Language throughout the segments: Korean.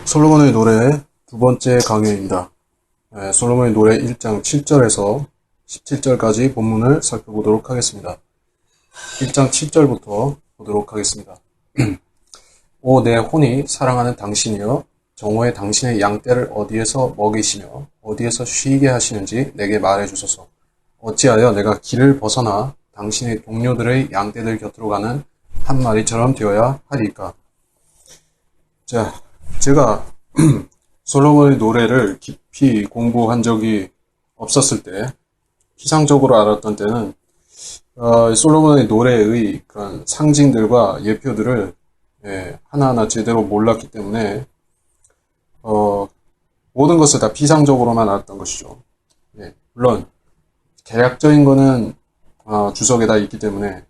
솔로몬의 노래 두 번째 강의입니다. 솔로몬의 노래 1장 7절에서 17절까지 본문을 살펴보도록 하겠습니다. 1장 7절부터 보도록 하겠습니다. 오 내 혼이 사랑하는 당신이여, 정오에 당신의 양떼를 어디에서 먹이시며 어디에서 쉬게 하시는지 내게 말해주소서. 어찌하여 내가 길을 벗어나 당신의 동료들의 양떼들 곁으로 가는 한 마리처럼 되어야 하리까. 자, 제가 솔로몬의 노래를 깊이 공부한 적이 없었을 때, 피상적으로 알았던 때는 솔로몬의 노래의 그런 상징들과 예표들을 하나하나 제대로 몰랐기 때문에 모든 것을 다 피상적으로만 알았던 것이죠. 물론 개략적인 거는 주석에 다 있기 때문에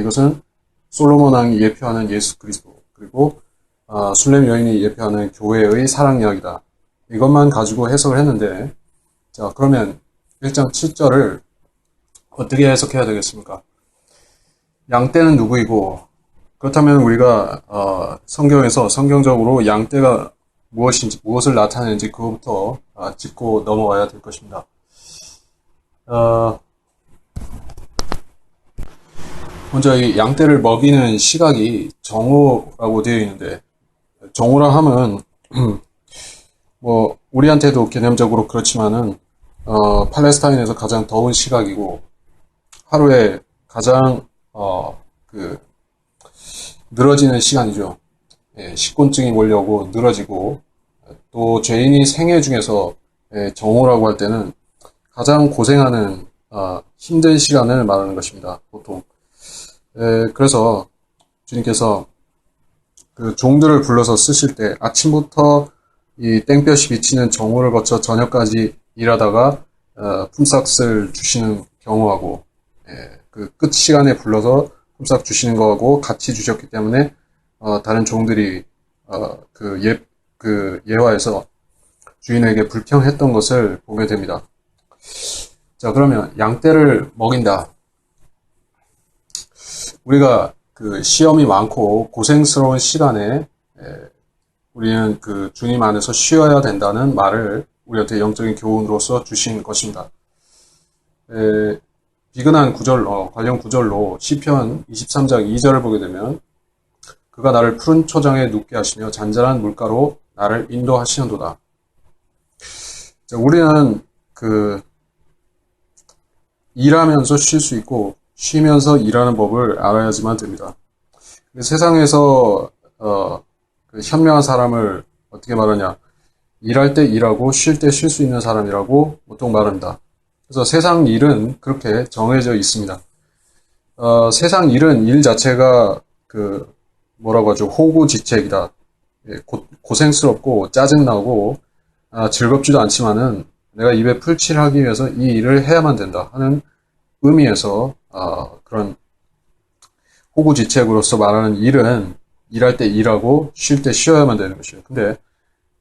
이것은 솔로몬 왕이 예표하는 예수 그리스도, 그리고 술렘 여인이 예표하는 교회의 사랑 이야기다, 이것만 가지고 해석을 했는데, 자, 그러면 1장 7절을 어떻게 해석해야 되겠습니까? 양떼는 누구이고, 그렇다면 우리가 성경에서 성경적으로 양떼가 무엇인지, 무엇을 나타내는지 그것부터 짚고 넘어가야 될 것입니다. 먼저 이 양떼를 먹이는 시각이 정오라고 되어 있는데, 정오라 하면 뭐 우리한테도 개념적으로 그렇지만은 팔레스타인에서 가장 더운 시각이고, 하루에 가장 늘어지는 시간이죠. 식곤증이 몰려오고 늘어지고, 또 죄인이 생애 중에서 정오라고 할 때는 가장 고생하는 힘든 시간을 말하는 것입니다. 보통. 그래서 주님께서 그 종들을 불러서 쓰실 때 아침부터 이 땡볕이 비치는 정오를 거쳐 저녁까지 일하다가 품삯을 주시는 경우하고, 그 끝 시간에 불러서 품삯 주시는 거하고 같이 주셨기 때문에 다른 종들이 예화에서 주인에게 불평했던 것을 보게 됩니다. 자, 그러면 양떼를 먹인다. 우리가 그 시험이 많고 고생스러운 시간에 우리는 그 주님 안에서 쉬어야 된다는 말을 우리한테 영적인 교훈으로서 주신 것입니다. 비근한 구절, 관련 구절로 시편 23장 2절을 보게 되면, 그가 나를 푸른 초장에 눕게 하시며 잔잔한 물가로 나를 인도하시는도다. 자, 우리는 일하면서 쉴 수 있고 쉬면서 일하는 법을 알아야지만 됩니다. 세상에서 현명한 사람을 어떻게 말하냐, 일할 때 일하고 쉴 때 쉴 수 있는 사람이라고 보통 말합니다. 그래서 세상 일은 그렇게 정해져 있습니다. 세상 일은 일 자체가 뭐라고 하죠, 호구지책이다, 고생스럽고 짜증나고 즐겁지도 않지만은 내가 입에 풀칠하기 위해서 이 일을 해야만 된다 하는 의미에서 그런 호구지책으로서 말하는 일은 일할 때 일하고 쉴 때 쉬어야만 되는 것이에요. 근데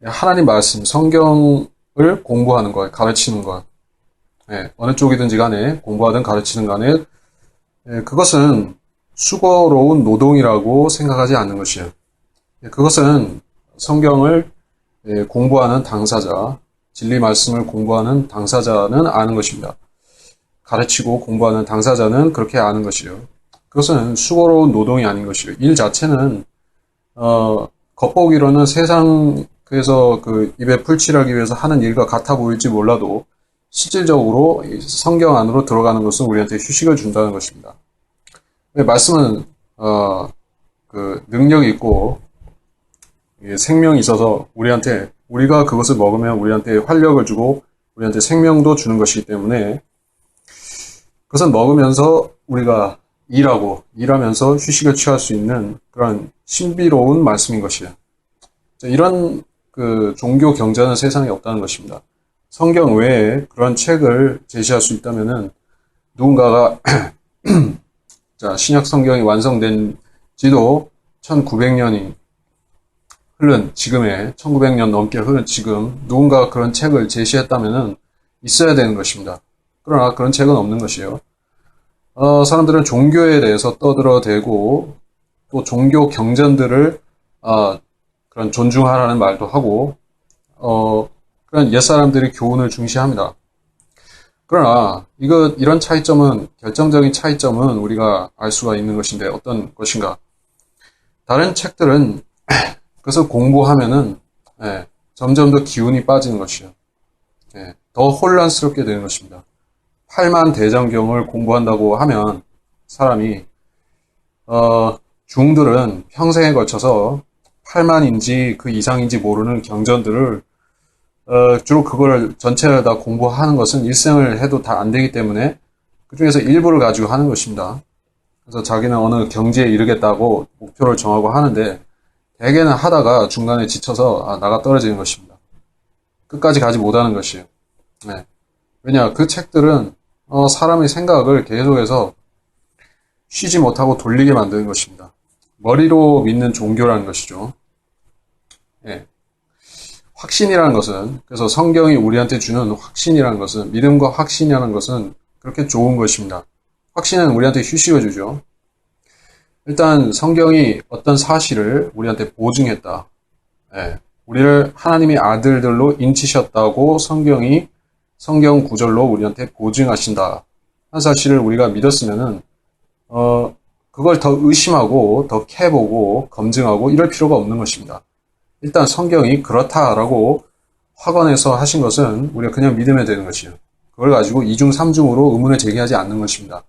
하나님 말씀, 성경을 공부하는 것, 가르치는 것, 어느 쪽이든지 간에 공부하든 가르치는 간에 그것은 수고로운 노동이라고 생각하지 않는 것이에요. 그것은 성경을 공부하는 당사자, 진리 말씀을 공부하는 당사자는 아는 것입니다. 가르치고 공부하는 당사자는 그렇게 아는 것이요. 그것은 수고로운 노동이 아닌 것이요. 일 자체는 겉보기로는 세상에서 입에 풀칠하기 위해서 하는 일과 같아 보일지 몰라도 실질적으로 성경 안으로 들어가는 것은 우리한테 휴식을 준다는 것입니다. 말씀은 능력이 있고 생명이 있어서 우리가 그것을 먹으면 우리한테 활력을 주고 우리한테 생명도 주는 것이기 때문에, 그것은 먹으면서 우리가 일하면서 휴식을 취할 수 있는 그런 신비로운 말씀인 것이에요. 이런 종교 경전은 세상에 없다는 것입니다. 성경 외에 그런 책을 제시할 수 있다면은 누군가가 자, 신약 성경이 완성된 지도 1900년이 흐른 지금에, 1900년 넘게 흐른 지금 누군가가 그런 책을 제시했다면은 있어야 되는 것입니다. 그러나 그런 책은 없는 것이에요. 사람들은 종교에 대해서 떠들어대고 또 종교 경전들을 그런 존중하라는 말도 하고, 그런 옛사람들이 교훈을 중시합니다. 그러나, 이런 차이점은, 결정적인 차이점은 우리가 알 수가 있는 것인데, 어떤 것인가? 다른 책들은 그것을 공부하면은, 점점 더 기운이 빠지는 것이요. 더 혼란스럽게 되는 것입니다. 팔만대장경을 공부한다고 하면, 사람이, 중들은 평생에 걸쳐서 8만인지 그 이상인지 모르는 경전들을 주로 그걸 전체를 다 공부하는 것은 일생을 해도 다 안 되기 때문에 그 중에서 일부를 가지고 하는 것입니다. 그래서 자기는 어느 경지에 이르겠다고 목표를 정하고 하는데 대개는 하다가 중간에 지쳐서 나가 떨어지는 것입니다. 끝까지 가지 못하는 것이에요. 네. 왜냐, 그 책들은 사람의 생각을 계속해서 쉬지 못하고 돌리게 만드는 것입니다. 머리로 믿는 종교라는 것이죠. 예. 확신이라는 것은, 그래서 성경이 우리한테 주는 확신이라는 것은, 믿음과 확신이라는 것은 그렇게 좋은 것입니다. 확신은 우리한테 휴식을 주죠. 일단 성경이 어떤 사실을 우리한테 보증했다. 우리를 하나님의 아들들로 인치셨다고 성경 구절로 우리한테 보증하신다. 한 사실을 우리가 믿었으면은 그걸 더 의심하고 더 캐보고 검증하고 이럴 필요가 없는 것입니다. 일단 성경이 그렇다라고 확언해서 하신 것은 우리가 그냥 믿으면 되는 것이에요. 그걸 가지고 이중 삼중으로 의문을 제기하지 않는 것입니다.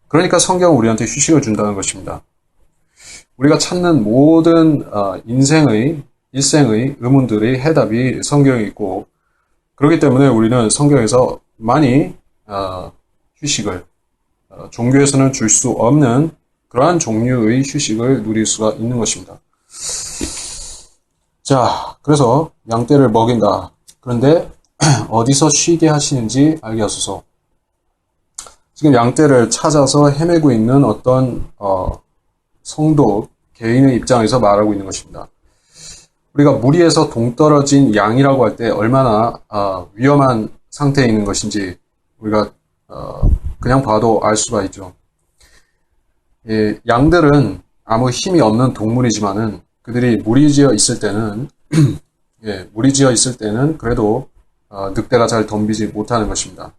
그러니까 성경은 우리한테 휴식을 준다는 것입니다. 우리가 찾는 모든 일생의 의문들의 해답이 성경에 있고 그렇기 때문에 우리는 성경에서 많이 휴식을 종교에서는 줄 수 없는 그러한 종류의 휴식을 누릴 수가 있는 것입니다. 자, 그래서 양떼를 먹인다. 그런데 어디서 쉬게 하시는지 알게 하소서. 지금 양떼를 찾아서 헤매고 있는 어떤 성도 개인의 입장에서 말하고 있는 것입니다. 우리가 무리에서 동떨어진 양이라고 할 때 얼마나 위험한 상태에 있는 것인지 우리가 그냥 봐도 알 수가 있죠. 양들은 아무 힘이 없는 동물이지만은 그들이 무리지어 있을 때는 무리지어 있을 때는 그래도 늑대가 잘 덤비지 못하는 것입니다.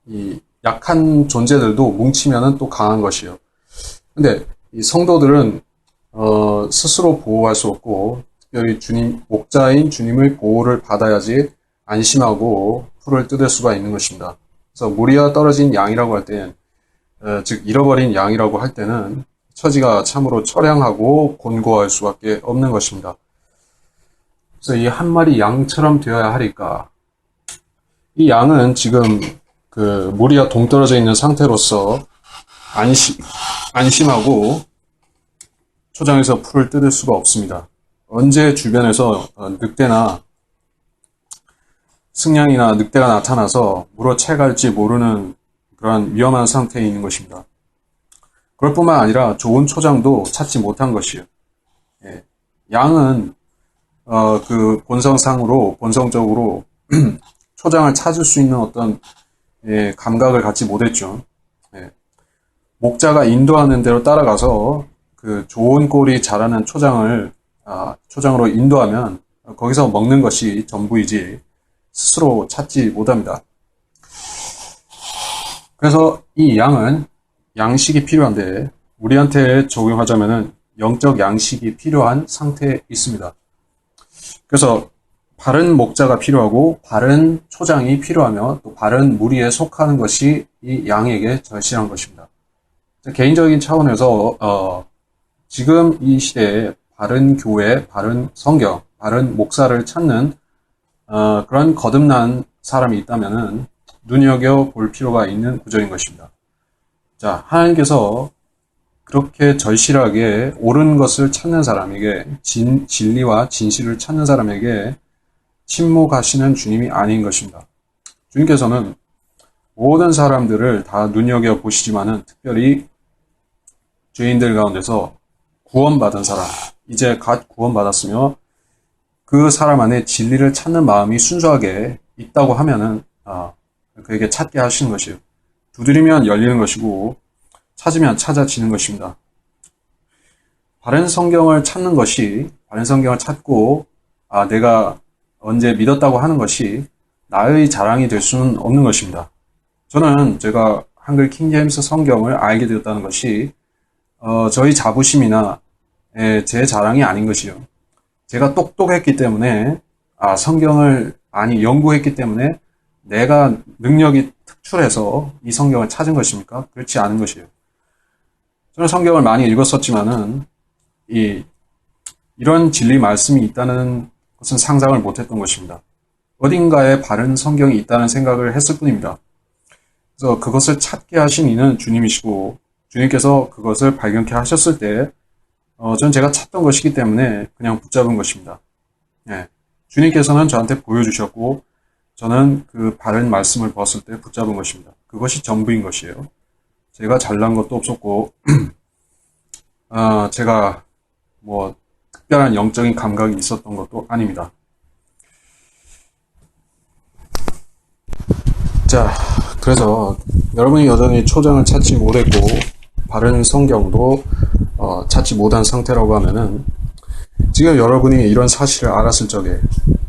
이 약한 존재들도 뭉치면은 또 강한 것이요. 근데 이 성도들은 스스로 보호할 수 없고 특별히 목자인 주님의 보호를 받아야지 안심하고 풀을 뜯을 수가 있는 것입니다. 그래서 무리와 떨어진 양이라고 할 때는 즉 잃어버린 양이라고 할 때는 처지가 참으로 처량하고 곤고할 수밖에 없는 것입니다. 그래서 이 한 마리 양처럼 되어야 하리까? 이 양은 지금 그 무리와 동떨어져 있는 상태로서 안심하고 초장에서 풀을 뜯을 수가 없습니다. 언제 주변에서 늑대나 승냥이나 늑대가 나타나서 물어 채갈지 모르는 그러한 위험한 상태에 있는 것입니다. 그럴 뿐만 아니라 좋은 초장도 찾지 못한 것이에요. 양은 그 본성적으로 초장을 찾을 수 있는 어떤 감각을 갖지 못했죠. 목자가 인도하는 대로 따라가서 그 좋은 꼴이 자라는 초장으로 인도하면 거기서 먹는 것이 전부이지 스스로 찾지 못합니다. 그래서 이 양은 양식이 필요한데 우리한테 적용하자면은 영적 양식이 필요한 상태에 있습니다. 그래서 바른 목자가 필요하고 바른 초장이 필요하며 또 바른 무리에 속하는 것이 이 양에게 절실한 것입니다. 개인적인 차원에서 지금 이 시대에 바른 교회, 바른 성경, 바른 목사를 찾는 그런 거듭난 사람이 있다면은 눈여겨 볼 필요가 있는 구절인 것입니다. 자, 하나님께서 그렇게 절실하게 옳은 것을 찾는 사람에게 진리와 진실을 찾는 사람에게 침묵하시는 주님이 아닌 것입니다. 주님께서는 모든 사람들을 다 눈여겨 보시지만은 특별히 죄인들 가운데서 구원받은 사람, 이제 갓 구원받았으며 그 사람 안에 진리를 찾는 마음이 순수하게 있다고 하면은 그에게 찾게 하시는 것이에요. 두드리면 열리는 것이고 찾으면 찾아지는 것입니다. 바른 성경을 찾는 것이, 바른 성경을 찾고, 내가 언제 믿었다고 하는 것이 나의 자랑이 될 수는 없는 것입니다. 저는 제가 한글 킹제임스 성경을 알게 되었다는 것이, 저희 자부심이나 제 자랑이 아닌 것이요. 제가 똑똑했기 때문에, 성경을 많이 연구했기 때문에 내가 능력이 특출해서 이 성경을 찾은 것입니까? 그렇지 않은 것이에요. 저는 성경을 많이 읽었었지만은, 이런 진리 말씀이 있다는 것은 상상을 못했던 것입니다. 어딘가에 바른 성경이 있다는 생각을 했을 뿐입니다. 그래서 그것을 찾게 하신 이는 주님이시고, 주님께서 그것을 발견케 하셨을 때, 전 제가 찾던 것이기 때문에 그냥 붙잡은 것입니다. 예. 주님께서는 저한테 보여주셨고, 저는 그 바른 말씀을 보았을 때 붙잡은 것입니다. 그것이 전부인 것이에요. 제가 잘난 것도 없었고, 제가 뭐 특별한 영적인 감각이 있었던 것도 아닙니다. 자, 그래서 여러분이 여전히 초장을 찾지 못했고 바른 성경도 찾지 못한 상태라고 하면은, 지금 여러분이 이런 사실을 알았을 적에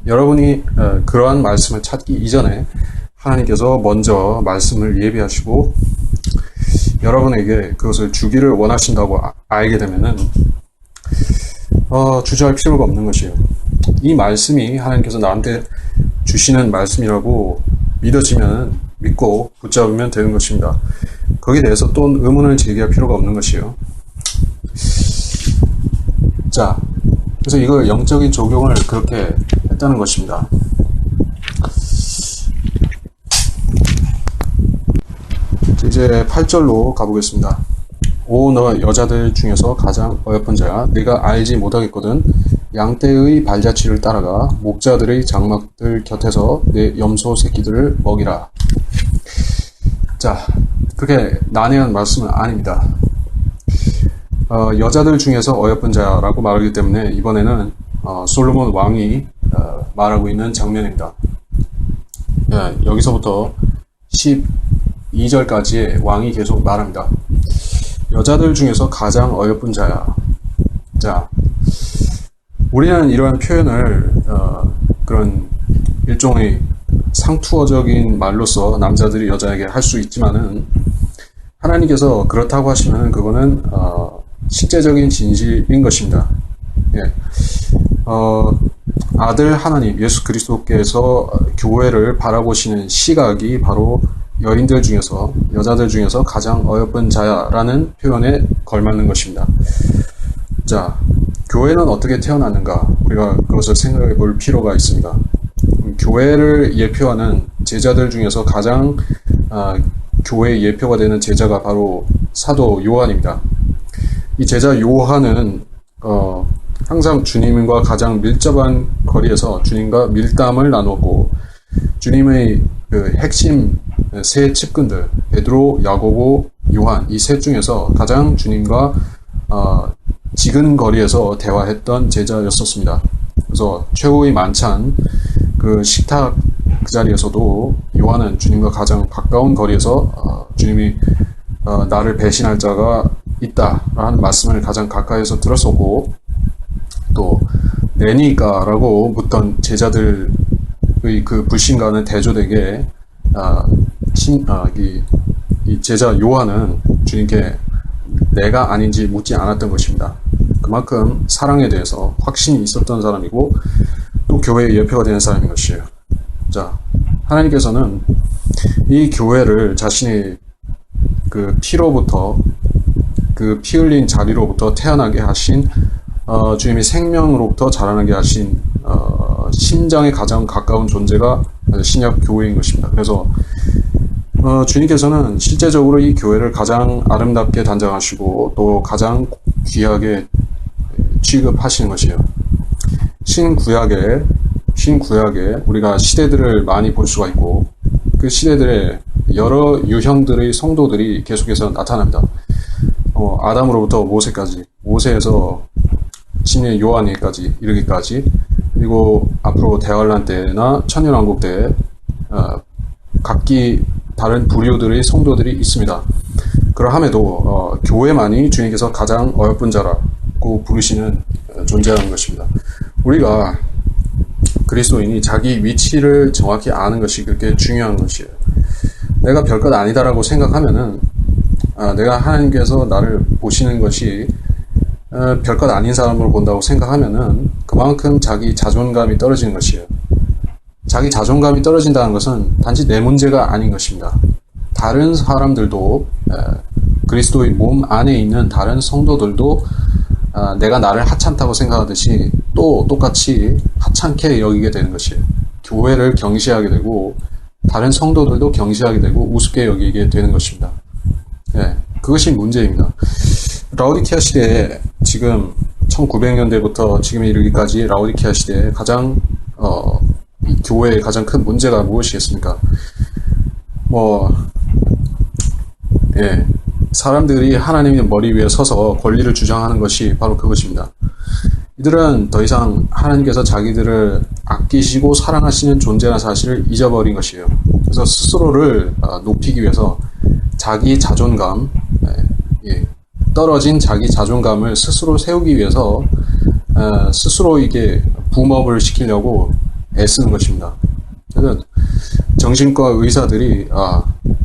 여러분이 그러한 말씀을 찾기 이전에 하나님께서 먼저 말씀을 예비하시고 여러분에게 그것을 주기를 원하신다고 알게 되면은 주저할 필요가 없는 것이에요. 이 말씀이 하나님께서 나한테 주시는 말씀이라고 믿어지면 믿고 붙잡으면 되는 것입니다. 거기에 대해서 또 의문을 제기할 필요가 없는 것이에요. 자, 그래서 이걸 영적인 적용을 그렇게 했다는 것입니다. 이제 8절로 가보겠습니다. 오, 너 여자들 중에서 가장 어여쁜 자야. 네가 알지 못하겠거든. 양떼의 발자취를 따라가 목자들의 장막들 곁에서 내 염소 새끼들을 먹이라. 자, 그게 난해한 말씀은 아닙니다. 여자들 중에서 어여쁜 자라고 말하기 때문에 이번에는 솔로몬 왕이 말하고 있는 장면입니다. 여기서부터 12절까지의 왕이 계속 말합니다. 여자들 중에서 가장 어여쁜 자야. 자, 우리는 이러한 표현을 그런 일종의 상투어적인 말로서 남자들이 여자에게 할 수 있지만은, 하나님께서 그렇다고 하시면 그거는 실제적인 진실인 것입니다. 예. 아들 하나님 예수 그리스도께서 교회를 바라보시는 시각이 바로 여인들 중에서, 여자들 중에서 가장 어여쁜 자야라는 표현에 걸맞는 것입니다. 자, 교회는 어떻게 태어났는가? 우리가 그것을 생각해 볼 필요가 있습니다. 교회를 예표하는 제자들 중에서 가장 교회의 예표가 되는 제자가 바로 사도 요한입니다. 이 제자 요한은 항상 주님과 가장 밀접한 거리에서 주님과 밀담을 나누었고, 주님의 그 핵심 세 측근들 베드로, 야고보, 요한, 이 셋 중에서 가장 주님과 지근 거리에서 대화했던 제자였었습니다. 그래서 최후의 만찬 그 식탁 그 자리에서도 요한은 주님과 가장 가까운 거리에서 주님이 나를 배신할 자가 있다라는 말씀을 가장 가까이서 들었었고, 또 내니까라고 묻던 제자들의 그 불신과는 대조되게 이 제자 요한은 주님께 내가 아닌지 묻지 않았던 것입니다. 그만큼 사랑에 대해서 확신이 있었던 사람이고 또 교회의 예표가 되는 사람인 것이에요. 자, 하나님께서는 이 교회를 자신의 그 피로부터, 그 피 흘린 자리로부터 태어나게 하신 주님의 생명으로부터 자라나게 하신 심장에 가장 가까운 존재가 신약 교회인 것입니다. 그래서 주님께서는 실제적으로 이 교회를 가장 아름답게 단장하시고 또 가장 귀하게 취급하시는 것이에요. 신구약에 우리가 시대들을 많이 볼 수가 있고, 그 시대들의 여러 유형들의 성도들이 계속해서 나타납니다. 아담으로부터 모세까지, 모세에서 신의 요한에까지 이르기까지, 그리고 앞으로 대환란 때나 천년왕국 때 각기 다른 부류들의 성도들이 있습니다. 그러함에도 교회만이 주님께서 가장 어여쁜 자라고 믿고 부르시는 존재라는 것입니다. 우리가 그리스도인이 자기 위치를 정확히 아는 것이 그렇게 중요한 것이에요. 내가 별것 아니다라고 생각하면은 내가 하나님께서 나를 보시는 것이 별것 아닌 사람으로 본다고 생각하면은 그만큼 자기 자존감이 떨어지는 것이에요. 자기 자존감이 떨어진다는 것은 단지 내 문제가 아닌 것입니다. 다른 사람들도 그리스도의 몸 안에 있는 다른 성도들도 내가 나를 하찮다고 생각하듯이 또 똑같이 하찮게 여기게 되는 것이에요. 교회를 경시하게 되고 다른 성도들도 경시하게 되고 우습게 여기게 되는 것입니다. 그것이 문제입니다. 라오디케아 시대에 지금 1900년대부터 지금에 이르기까지 라오디케아 시대에 가장 이 교회의 가장 큰 문제가 무엇이겠습니까? 사람들이 하나님의 머리 위에 서서 권리를 주장하는 것이 바로 그것입니다. 이들은 더 이상 하나님께서 자기들을 아끼시고 사랑하시는 존재라는 사실을 잊어버린 것이에요. 그래서 스스로를 높이기 위해서 자기 자존감, 떨어진 자기 자존감을 스스로 세우기 위해서 스스로 이게 붐업을 시키려고 애쓰는 것입니다. 그래서 정신과 의사들이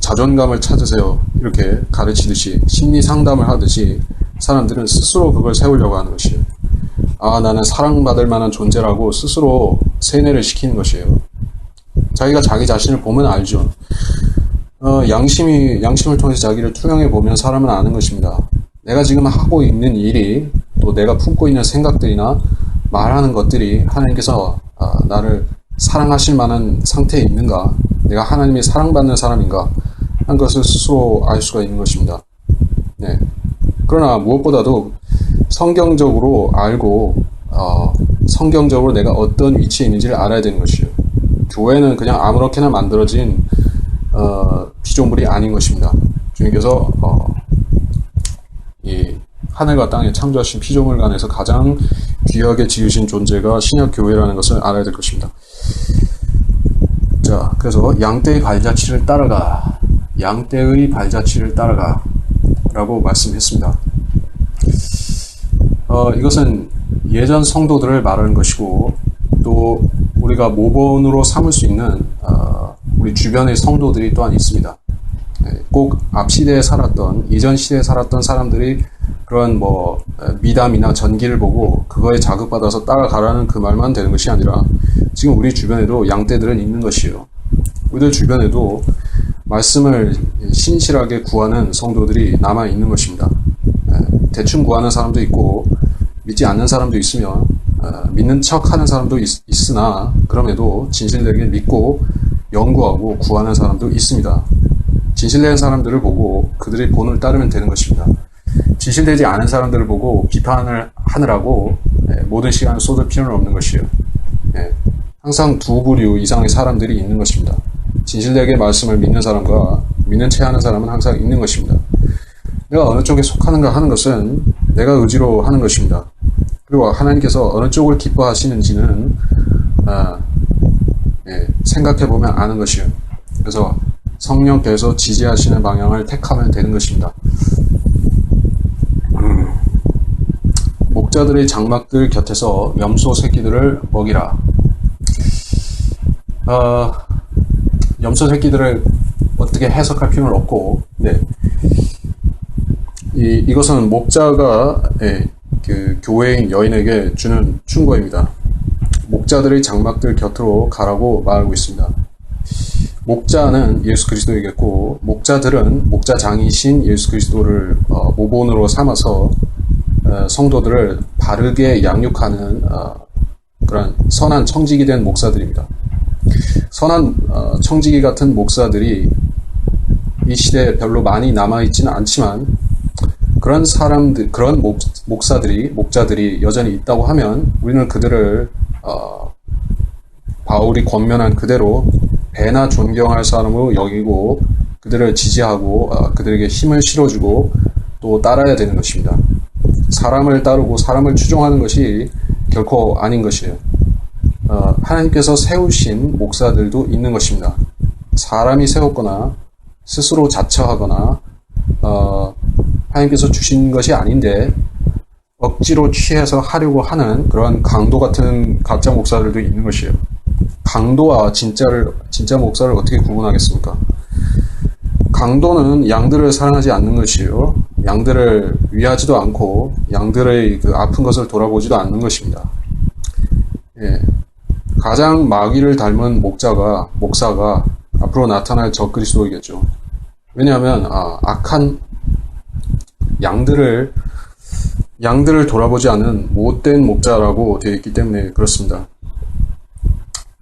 자존감을 찾으세요 이렇게 가르치듯이 심리 상담을 하듯이 사람들은 스스로 그걸 세우려고 하는 것이에요. 나는 사랑받을 만한 존재라고 스스로 세뇌를 시키는 것이에요. 자기가 자기 자신을 보면 알죠. 양심을 통해서 자기를 투영해 보면 사람은 아는 것입니다. 내가 지금 하고 있는 일이 또 내가 품고 있는 생각들이나 말하는 것들이 하나님께서 나를 사랑하실 만한 상태에 있는가, 내가 하나님의 사랑받는 사람인가 한 것을 스스로 알 수가 있는 것입니다. 그러나 무엇보다도 성경적으로 알고 성경적으로 내가 어떤 위치에 있는지를 알아야 되는 것이에요. 교회는 그냥 아무렇게나 만들어진 피조물이 아닌 것입니다. 주님께서 이 하늘과 땅에 창조하신 피조물 간에서 가장 귀하게 지으신 존재가 신약 교회라는 것을 알아야 될 것입니다. 자, 그래서 양떼의 발자취를 따라가, 양떼의 발자취를 따라가 라고 말씀했습니다. 이것은 예전 성도들을 말하는 것이고 또 우리가 모본으로 삼을 수 있는 우리 주변의 성도들이 또한 있습니다. 꼭 앞 시대에 살았던, 이전 시대에 살았던 사람들이 그런 미담이나 전기를 보고 그거에 자극받아서 따라가라는 그 말만 되는 것이 아니라 지금 우리 주변에도 양떼들은 있는 것이에요. 우리들 주변에도 말씀을 신실하게 구하는 성도들이 남아 있는 것입니다. 대충 구하는 사람도 있고 믿지 않는 사람도 있으며 믿는 척 하는 사람도 있으나 그럼에도 진실되게 믿고 연구하고 구하는 사람도 있습니다. 진실된 사람들을 보고 그들의 본을 따르면 되는 것입니다. 진실되지 않은 사람들을 보고 비판을 하느라고 모든 시간을 쏟을 필요는 없는 것이에요. 항상 두 부류 이상의 사람들이 있는 것입니다. 진실되게 말씀을 믿는 사람과 믿는 채 하는 사람은 항상 있는 것입니다. 내가 어느 쪽에 속하는가 하는 것은 내가 의지로 하는 것입니다. 그리고 하나님께서 어느 쪽을 기뻐하시는지는 생각해보면 아는 것이에요. 그래서 성령께서 지지하시는 방향을 택하면 되는 것입니다. 목자들의 장막들 곁에서 염소 새끼들을 먹이라. 염소 새끼들을 어떻게 해석할 필요는 없고, 이것은 목자가 그 교회인 여인에게 주는 충고입니다. 목자들의 장막들 곁으로 가라고 말하고 있습니다. 목자는 예수 그리스도이겠고, 목자들은 목자장이신 예수 그리스도를 모본으로 삼아서 성도들을 바르게 양육하는 그런 선한 청지기 된 목사들입니다. 선한 청지기 같은 목사들이 이 시대에 별로 많이 남아있지는 않지만 그런 사람들, 그런 목자들이 여전히 있다고 하면 우리는 그들을 바울이 권면한 그대로 배나 존경할 사람으로 여기고 그들을 지지하고 그들에게 힘을 실어주고 또 따라야 되는 것입니다. 사람을 따르고 사람을 추종하는 것이 결코 아닌 것이에요. 하나님께서 세우신 목사들도 있는 것입니다. 사람이 세웠거나 스스로 자처하거나 하나님께서 주신 것이 아닌데 억지로 취해서 하려고 하는 그런 강도 같은 가짜 목사들도 있는 것이에요. 강도와 진짜 목사를 어떻게 구분하겠습니까? 강도는 양들을 사랑하지 않는 것이요. 양들을 위하지도 않고 양들의 그 아픈 것을 돌아보지도 않는 것입니다. 예. 가장 마귀를 닮은 목사가 앞으로 나타날 적그리스도이겠죠. 왜냐하면 악한 양들을 돌아보지 않은 못된 목자라고 되어 있기 때문에 그렇습니다.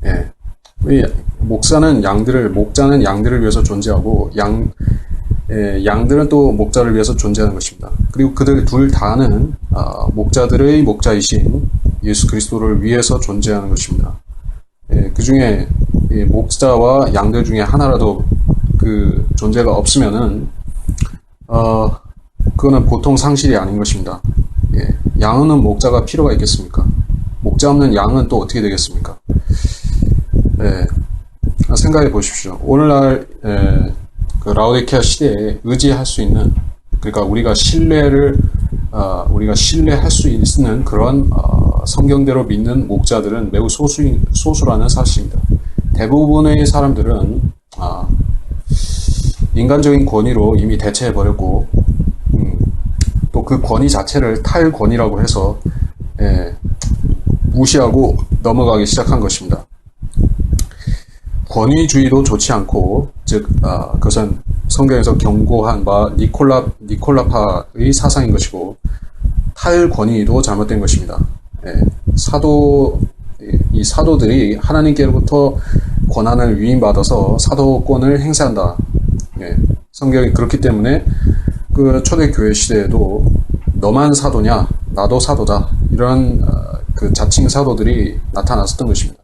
예. 목자는 양들을 위해서 존재하고 양들은 또 목자를 위해서 존재하는 것입니다. 그리고 그들 둘 다는 목자들의 목자이신 예수 그리스도를 위해서 존재하는 것입니다. 예, 그 중에 목자와 양들 중에 하나라도 그 존재가 없으면은 그거는 보통 상실이 아닌 것입니다. 예, 양은 목자가 필요가 있겠습니까? 목자 없는 양은 또 어떻게 되겠습니까? 예, 생각해 보십시오. 오늘날 그 라오디케아 시대에 의지할 수 있는, 그러니까 우리가 신뢰할 수 있는 그런 성경대로 믿는 목자들은 매우 소수라는 사실입니다. 대부분의 사람들은 인간적인 권위로 이미 대체해 버렸고, 또 그 권위 자체를 탈권위라고 해서 무시하고 넘어가기 시작한 것입니다. 권위주의도 좋지 않고, 즉 그것은 성경에서 경고한 바 니콜라파의 사상인 것이고, 탈권위도 잘못된 것입니다. 이 사도들이 하나님께로부터 권한을 위임받아서 사도권을 행사한다. 성경이 그렇기 때문에 그 초대교회 시대에도 너만 사도냐, 나도 사도다, 이런 그 자칭 사도들이 나타났었던 것입니다.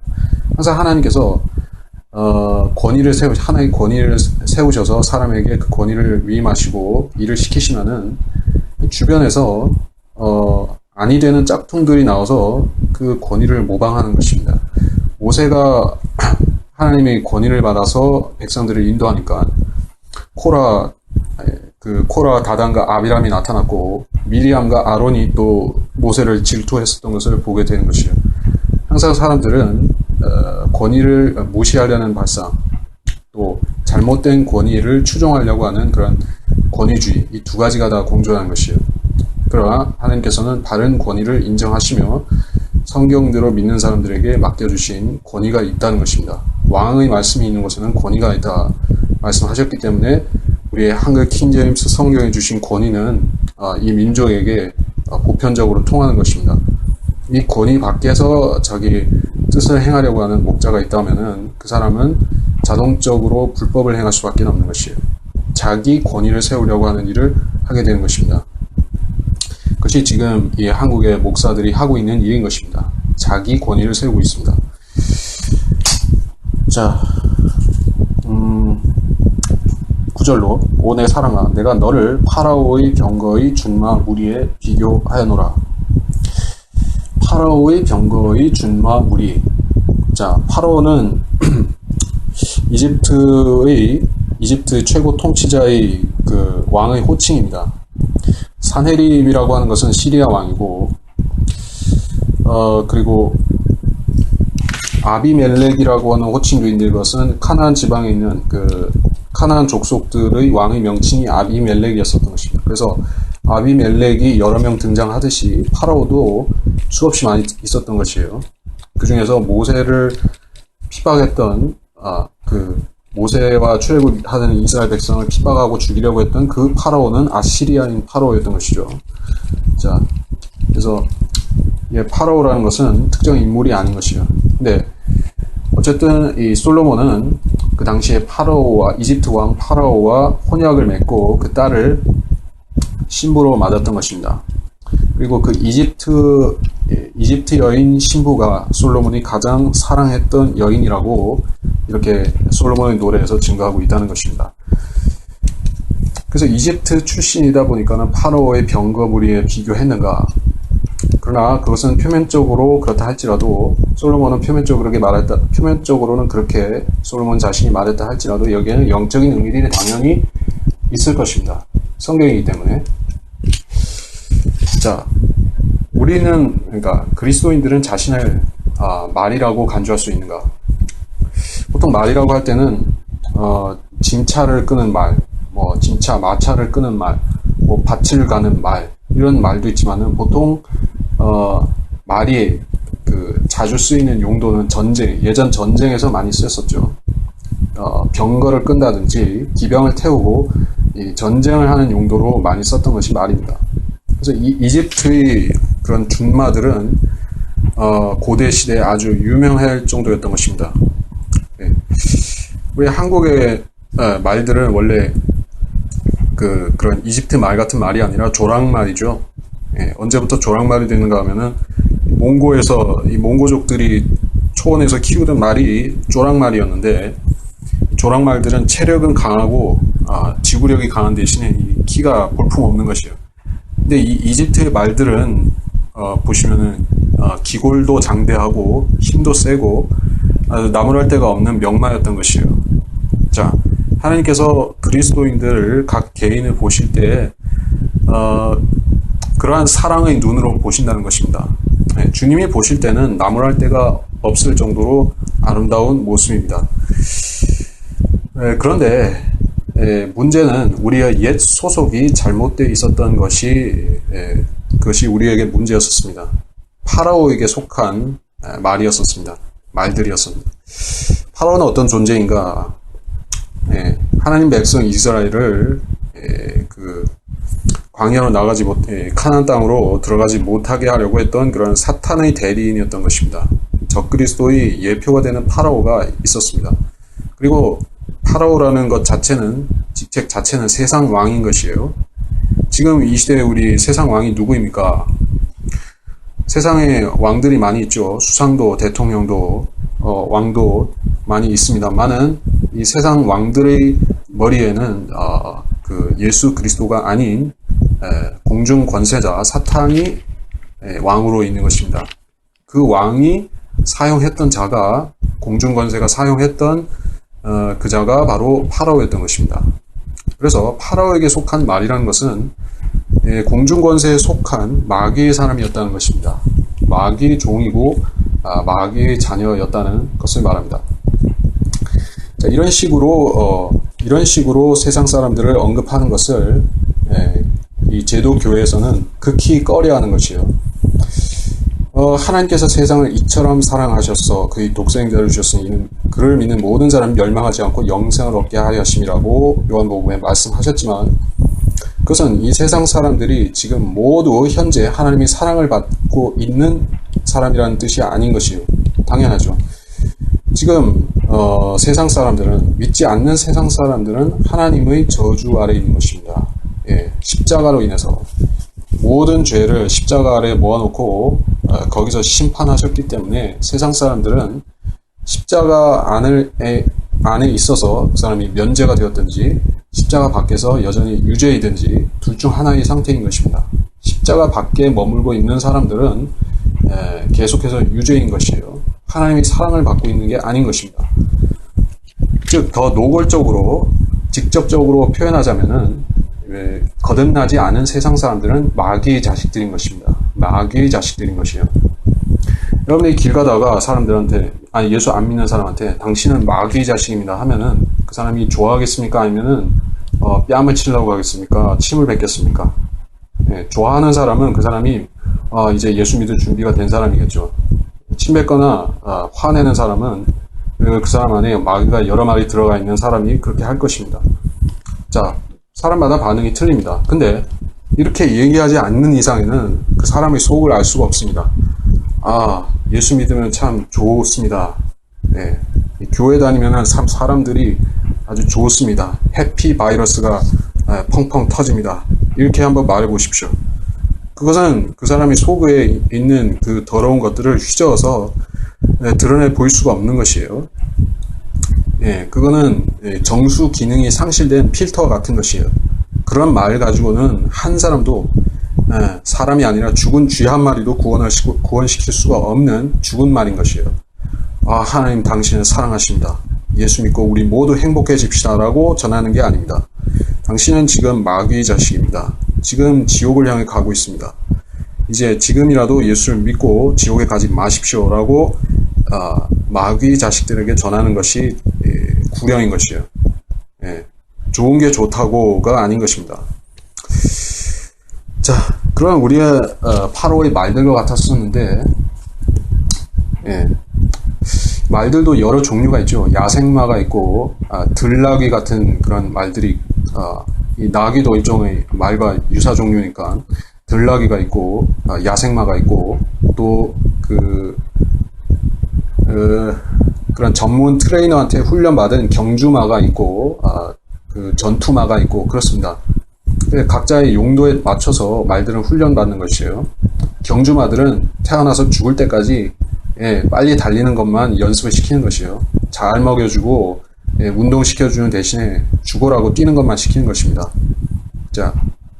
항상 하나님께서 하나의 권위를 세우셔서 사람에게 그 권위를 위임하시고 일을 시키시면은 주변에서 아니 되는 짝퉁들이 나와서 그 권위를 모방하는 것입니다. 모세가 하나님의 권위를 받아서 백성들을 인도하니까 코라, 다단과 아비람이 나타났고, 미리암과 아론이 또 모세를 질투했었던 것을 보게 되는 것이에요. 항상 사람들은 권위를 무시하려는 발상, 또 잘못된 권위를 추종하려고 하는 그런 권위주의, 이 두 가지가 다 공존하는 것이에요. 그러나 하나님께서는 바른 권위를 인정하시며 성경대로 믿는 사람들에게 맡겨주신 권위가 있다는 것입니다. 왕의 말씀이 있는 곳에는 권위가 있다 말씀하셨기 때문에 우리의 한글 킹제임스 성경에 주신 권위는 이 민족에게 보편적으로 통하는 것입니다. 이 권위 밖에서 자기 뜻을 행하려고 하는 목자가 있다면은 그 사람은 자동적으로 불법을 행할 수밖에 없는 것이에요. 자기 권위를 세우려고 하는 일을 하게 되는 것입니다. 그것이 지금 이 한국의 목사들이 하고 있는 일인 것입니다. 자기 권위를 세우고 있습니다. 자, 9절로 오 내 사랑아, 내가 너를 파라오의 병거의 준마 무리에 비교하여노라. 파라오의 병거의 준마 무리. 자, 파라오는 이집트 최고 통치자의 그 왕의 호칭입니다. 산헤립이라고 하는 것은 시리아 왕이고, 그리고 아비멜렉이라고 하는 호칭도 있는데 그것은 카나안 지방에 있는 그 카나안 족속들의 왕의 명칭이 아비멜렉이었었던 것입니다. 그래서 아비멜렉이 여러 명 등장하듯이 파라오도 수없이 많이 있었던 것이에요. 그 중에서 모세를 핍박했던 그 모세와 출애굽하는 이스라엘 백성을 핍박하고 죽이려고 했던 그 파라오는 아시리아인 파라오였던 것이죠. 자, 그래서 파라오라는 것은 특정 인물이 아닌 것이에요. 근데 어쨌든 이 솔로몬은 그 당시에 이집트 왕 파라오와 혼약을 맺고 그 딸을 신부로 맞았던 것입니다. 그리고 그 이집트 여인 신부가 솔로몬이 가장 사랑했던 여인이라고 이렇게 솔로몬의 노래에서 증거하고 있다는 것입니다. 그래서 이집트 출신이다 보니까는 파라오의 병거 무리에 비교했는가? 그러나 그것은 표면적으로 그렇다 할지라도 솔로몬은 표면적으로는 그렇게 솔로몬 자신이 말했다 할지라도 여기에는 영적인 의미들이 당연히 있을 것입니다. 성경이기 때문에. 자, 우리는, 그러니까 그리스도인들은 자신을 말이라고 간주할 수 있는가? 보통 말이라고 할 때는 짐차를 끄는 말, 뭐 짐차 마차를 끄는 말, 뭐 밭을 가는 말 이런 말도 있지만은 보통 말이 그 자주 쓰이는 용도는 예전 전쟁에서 많이 쓰였었죠. 병거를 끈다든지 기병을 태우고 이 전쟁을 하는 용도로 많이 썼던 것이 말입니다. 그래서 이집트의 그런 준마들은 고대 시대에 아주 유명할 정도였던 것입니다. 네. 우리 한국의 말들은 원래 그런 이집트 말 같은 말이 아니라 조랑말이죠. 예, 언제부터 조랑말이 되는가 하면은 몽고에서 이 몽고족들이 초원에서 키우던 말이 조랑말이었는데, 조랑말들은 체력은 강하고 지구력이 강한 대신에 이 키가 볼품없는 것이에요. 근데 이 이집트의 말들은 보시면은 기골도 장대하고 힘도 세고 아주 나무랄 데가 없는 명마였던 것이에요. 자, 하나님께서 그리스도인들을 각 개인을 보실 때 그러한 사랑의 눈으로 보신다는 것입니다. 네, 주님이 보실 때는 나무랄 데가 없을 정도로 아름다운 모습입니다. 네, 그런데 문제는 우리의 옛 소속이 잘못되어 있었던 그것이 우리에게 문제였었습니다. 파라오에게 속한 말이었었습니다. 말들이었습니다. 파라오는 어떤 존재인가? 하나님 백성 이스라엘을 광야로 나가지 못해 카나안 땅으로 들어가지 못하게 하려고 했던 그런 사탄의 대리인이었던 것입니다. 적그리스도의 예표가 되는 파라오가 있었습니다. 그리고 파라오라는 것 자체는 직책 자체는 세상 왕인 것이에요. 지금 이 시대에 우리 세상 왕이 누구입니까? 세상에 왕들이 많이 있죠. 수상도, 대통령도, 왕도 많이 있습니다만은 이 세상 왕들의 머리에는 예수 그리스도가 아닌 공중 권세자 사탄이 왕으로 있는 것입니다. 그 왕이 사용했던 자가, 공중 권세가 사용했던 그 자가 바로 파라오였던 것입니다. 그래서 파라오에게 속한 말이라는 것은 공중 권세에 속한 마귀의 사람이었다는 것입니다. 마귀의 종이고 마귀의 자녀였다는 것을 말합니다. 자, 이런 식으로 세상 사람들을 언급하는 것을 이 제도 교회에서는 극히 꺼려하는 것이에요. 하나님께서 세상을 이처럼 사랑하셔서 그의 독생자를 주셨으니 그를 믿는 모든 사람이 멸망하지 않고 영생을 얻게 하려 하심이라고 요한복음에 말씀하셨지만, 그것은 이 세상 사람들이 지금 모두 현재 하나님의 사랑을 받고 있는 사람이라는 뜻이 아닌 것이에요. 당연하죠. 지금 세상 사람들은, 믿지 않는 세상 사람들은 하나님의 저주 아래에 있는 것입니다. 십자가로 인해서 모든 죄를 십자가 아래에 모아놓고 거기서 심판하셨기 때문에 세상 사람들은 십자가 안에 있어서 그 사람이 면제가 되었든지 십자가 밖에서 여전히 유죄이든지 둘 중 하나의 상태인 것입니다. 십자가 밖에 머물고 있는 사람들은 계속해서 유죄인 것이에요. 하나님의 사랑을 받고 있는 게 아닌 것입니다. 즉, 더 노골적으로 직접적으로 표현하자면은 거듭나지 않은 세상 사람들은 마귀의 자식들인 것입니다. 마귀의 자식들인 것이에요. 여러분이 길 가다가 사람들한테, 예수 안 믿는 사람한테 당신은 마귀의 자식입니다 하면은 그 사람이 좋아하겠습니까? 아니면은 뺨을 치려고 하겠습니까? 침을 뱉겠습니까? 좋아하는 사람은 그 사람이 이제 예수 믿을 준비가 된 사람이겠죠. 침 뱉거나 화내는 사람은 그 사람 안에 마귀가 여러 마리 들어가 있는 사람이 그렇게 할 것입니다. 자, 사람마다 반응이 틀립니다. 근데 이렇게 얘기하지 않는 이상에는 그 사람의 속을 알 수가 없습니다. 예수 믿으면 참 좋습니다. 교회 다니면 참 사람들이 아주 좋습니다. 해피 바이러스가 펑펑 터집니다. 이렇게 한번 말해 보십시오. 그것은 그 사람의 속에 있는 그 더러운 것들을 휘저어서 드러내 보일 수가 없는 것이에요. 그거는 정수 기능이 상실된 필터 같은 것이에요. 그런 말 가지고는 한 사람도 사람이 아니라 죽은 쥐 한 마리도 구원시킬 수가 없는 죽은 말인 것이에요. 하나님 당신을 사랑하십니다. 예수 믿고 우리 모두 행복해집시다 라고 전하는 게 아닙니다. 당신은 지금 마귀의 자식입니다. 지금 지옥을 향해 가고 있습니다. 이제 지금이라도 예수를 믿고 지옥에 가지 마십시오라고 마귀 자식들에게 전하는 것이 구령인 것이에요. 예, 좋은 게 좋다고가 아닌 것입니다. 자, 그럼 우리가 파로의 말들과 같았었는데, 예, 말들도 여러 종류가 있죠. 야생마가 있고 들나귀 같은 그런 말들이 이 나귀도 일종의 말과 유사 종류니까 들나귀가 있고 야생마가 있고 또 그런 전문 트레이너한테 훈련받은 경주마가 있고 그 전투마가 있고 그렇습니다. 각자의 용도에 맞춰서 말들은 훈련받는 것이에요. 경주마들은 태어나서 죽을 때까지 빨리 달리는 것만 연습을 시키는 것이에요. 잘 먹여주고 운동시켜주는 대신에 죽어라고 뛰는 것만 시키는 것입니다. 자,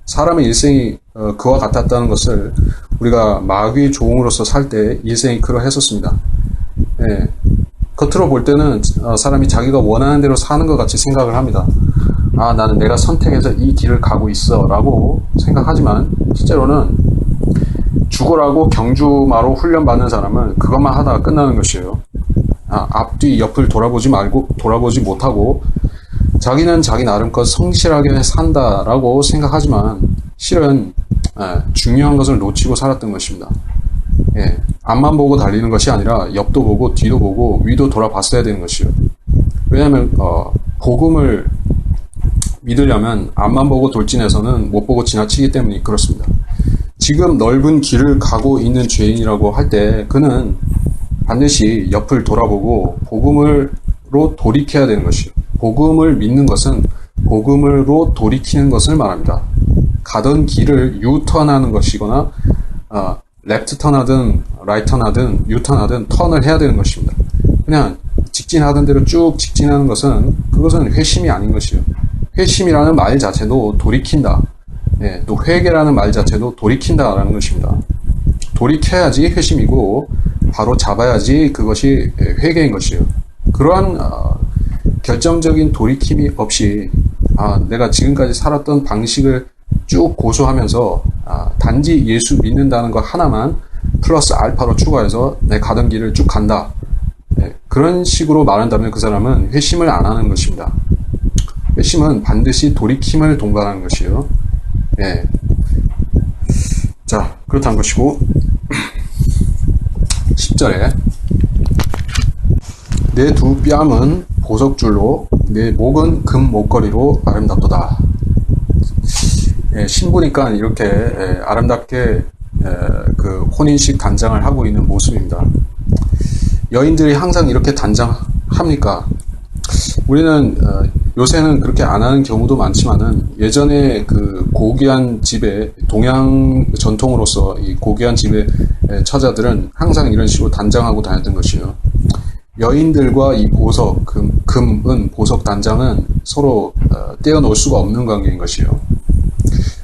사람의 일생이 그와 같았다는 것을 우리가 마귀 종으로서 살 때 일생이 그러했었습니다. 겉으로 볼 때는 사람이 자기가 원하는 대로 사는 것 같이 생각을 합니다. 나는 내가 선택해서 이 길을 가고 있어 라고 생각하지만 실제로는 죽어라고 경주마로 훈련받는 사람은 그것만 하다가 끝나는 것이에요. 앞뒤 옆을 돌아보지 못하고 자기는 자기 나름껏 성실하게 산다라고 생각하지만 실은 중요한 것을 놓치고 살았던 것입니다. 앞만 보고 달리는 것이 아니라 옆도 보고 뒤도 보고 위도 돌아봤어야 되는 것이에요. 왜냐하면 복음을 믿으려면 앞만 보고 돌진해서는 못 보고 지나치기 때문에 그렇습니다. 지금 넓은 길을 가고 있는 죄인이라고 할 때 그는 반드시 옆을 돌아보고 복음으로 돌이켜야 되는 것이요. 복음을 믿는 것은 복음으로 돌이키는 것을 말합니다. 가던 길을 유턴하는 것이거나 레프트턴하든 라이턴하든 유턴하든 턴을 해야 되는 것입니다. 그냥 직진하던 대로 쭉 직진하는 그것은 회심이 아닌 것이요. 회심이라는 말 자체도 돌이킨다. 또 회개라는 말 자체도 돌이킨다라는 것입니다. 돌이켜야지 회심이고 바로 잡아야지 그것이 회개인 것이에요. 그러한 결정적인 돌이킴이 없이 내가 지금까지 살았던 방식을 쭉 고수하면서 단지 예수 믿는다는 것 하나만 플러스 알파로 추가해서 내 가던 길을 쭉 간다. 그런 식으로 말한다면 그 사람은 회심을 안 하는 것입니다. 회심은 반드시 돌이킴을 동반하는 것이에요. 자, 그렇다는 것이고 10절에 내 두 뺨은 보석줄로 내 목은 금 목걸이로 아름답도다. 신부니까 이렇게 아름답게 그 혼인식 단장을 하고 있는 모습입니다. 여인들이 항상 이렇게 단장합니까? 우리는 요새는 그렇게 안 하는 경우도 많지만은 예전에 그 고귀한 집에 동양 전통으로서 이 고귀한 집의 처자들은 항상 이런 식으로 단장하고 다녔던 것이에요. 여인들과 이 보석, 금은 보석 단장은 서로 떼어놓을 수가 없는 관계인 것이에요.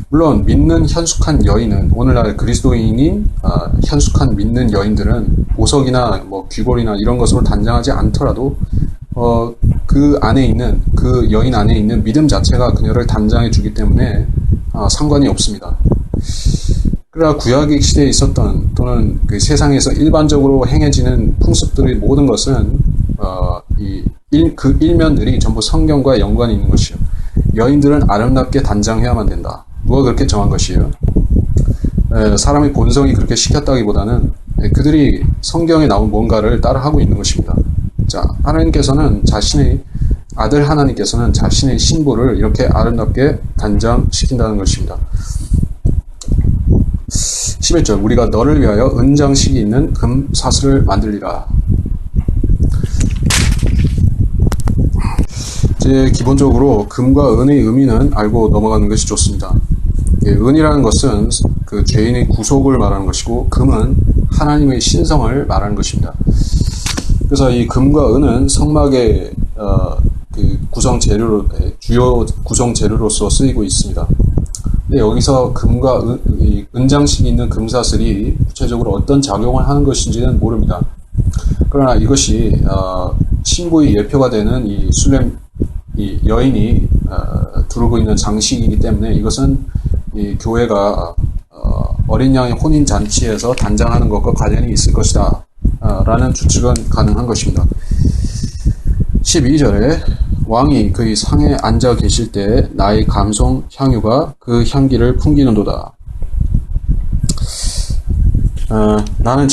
물론 믿는 현숙한 여인은 오늘날 그리스도인인 현숙한 믿는 여인들은 보석이나 뭐 귀걸이나 이런 것으로 단장하지 않더라도 그 안에 있는 그 여인 안에 있는 믿음 자체가 그녀를 단장해 주기 때문에 상관이 없습니다. 그러나 구약 시대에 있었던 또는 그 세상에서 일반적으로 행해지는 풍습들의 모든 것은 그 일면들이 전부 성경과 연관이 있는 것이요. 여인들은 아름답게 단장해야만 된다. 누가 그렇게 정한 것이에요? 사람의 본성이 그렇게 시켰다기보다는 그들이 성경에 나온 뭔가를 따라하고 있는 것입니다. 자, 하나님께서는 아들 하나님께서는 자신의 신부를 이렇게 아름답게 단장시킨다는 것입니다. 11절 우리가 너를 위하여 은장식이 있는 금 사슬을 만들리라. 이제 기본적으로 금과 은의 의미는 알고 넘어가는 것이 좋습니다. 은이라는 것은 그 죄인의 구속을 말하는 것이고 금은 하나님의 신성을 말하는 것입니다. 그래서 이 금과 은은 성막의 그 주요 구성 재료로서 쓰이고 있습니다. 근데 여기서 금과 은장식이 있는 금사슬이 구체적으로 어떤 작용을 하는 것인지는 모릅니다. 그러나 이것이 신부의 예표가 되는 이 여인이 두르고 있는 장식이기 때문에 이것은 이 교회가 어린 양의 혼인 잔치에서 단장하는 것과 관련이 있을 것이다 라는 추측은 가능한 것입니다. 12절에 왕이 그의 상에 앉아 계실 때 나의 감송 향유가 그 향기를 풍기는도다. 나의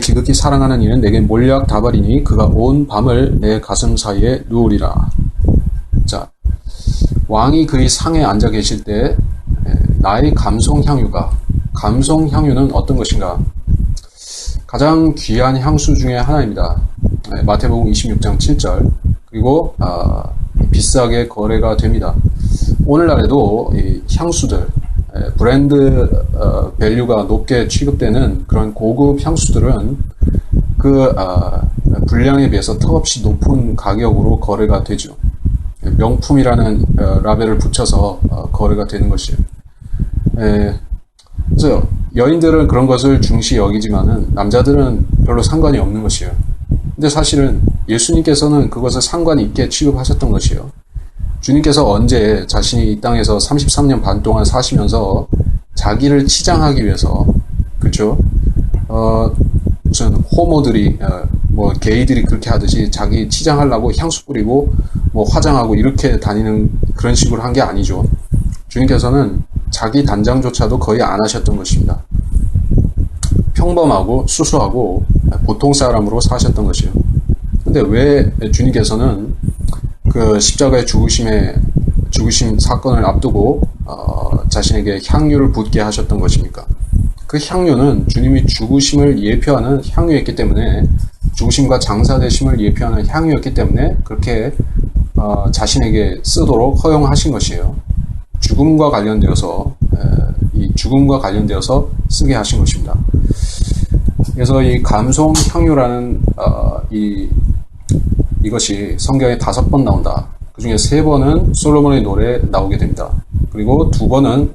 지극히 사랑하는 이는 내게 몰약 다발이니 그가 온 밤을 내 가슴 사이에 누우리라. 자, 왕이 그의 상에 앉아 계실 때 나의 감송 향유는 어떤 것인가? 가장 귀한 향수 중에 하나입니다. 마태복음 26장 7절. 그리고 비싸게 거래가 됩니다. 오늘날에도 이 향수들, 브랜드 밸류가 높게 취급되는 그런 고급 향수들은 그 분량에 비해서 턱없이 높은 가격으로 거래가 되죠. 명품이라는 라벨을 붙여서 거래가 되는 것이에요. 그래서 여인들은 그런 것을 중시 여기지만은 남자들은 별로 상관이 없는 것이에요. 근데 사실은 예수님께서는 그것을 상관 있게 취급하셨던 것이에요. 주님께서 언제 자신이 이 땅에서 33년 반 동안 사시면서 자기를 치장하기 위해서, 그렇죠? 무슨 호모들이, 게이들이 그렇게 하듯이 자기 치장하려고 향수 뿌리고, 화장하고 이렇게 다니는 그런 식으로 한 게 아니죠. 주님께서는 자기 단장조차도 거의 안 하셨던 것입니다. 평범하고 수수하고 보통 사람으로 사셨던 것이에요. 근데 왜 주님께서는 그 십자가의 죽으심 사건을 앞두고 자신에게 향유를 붓게 하셨던 것입니까? 그 향유는 주님이 죽으심을 예표하는 향유였기 때문에, 죽으심과 장사되심을 예표하는 향유였기 때문에 그렇게 자신에게 쓰도록 허용하신 것이에요. 죽음과 관련되어서 쓰게 하신 것입니다. 그래서 이 감송 향유라는 이것이 성경에 5번 나온다. 그 중에 3번은 솔로몬의 노래에 나오게 됩니다. 그리고 2번은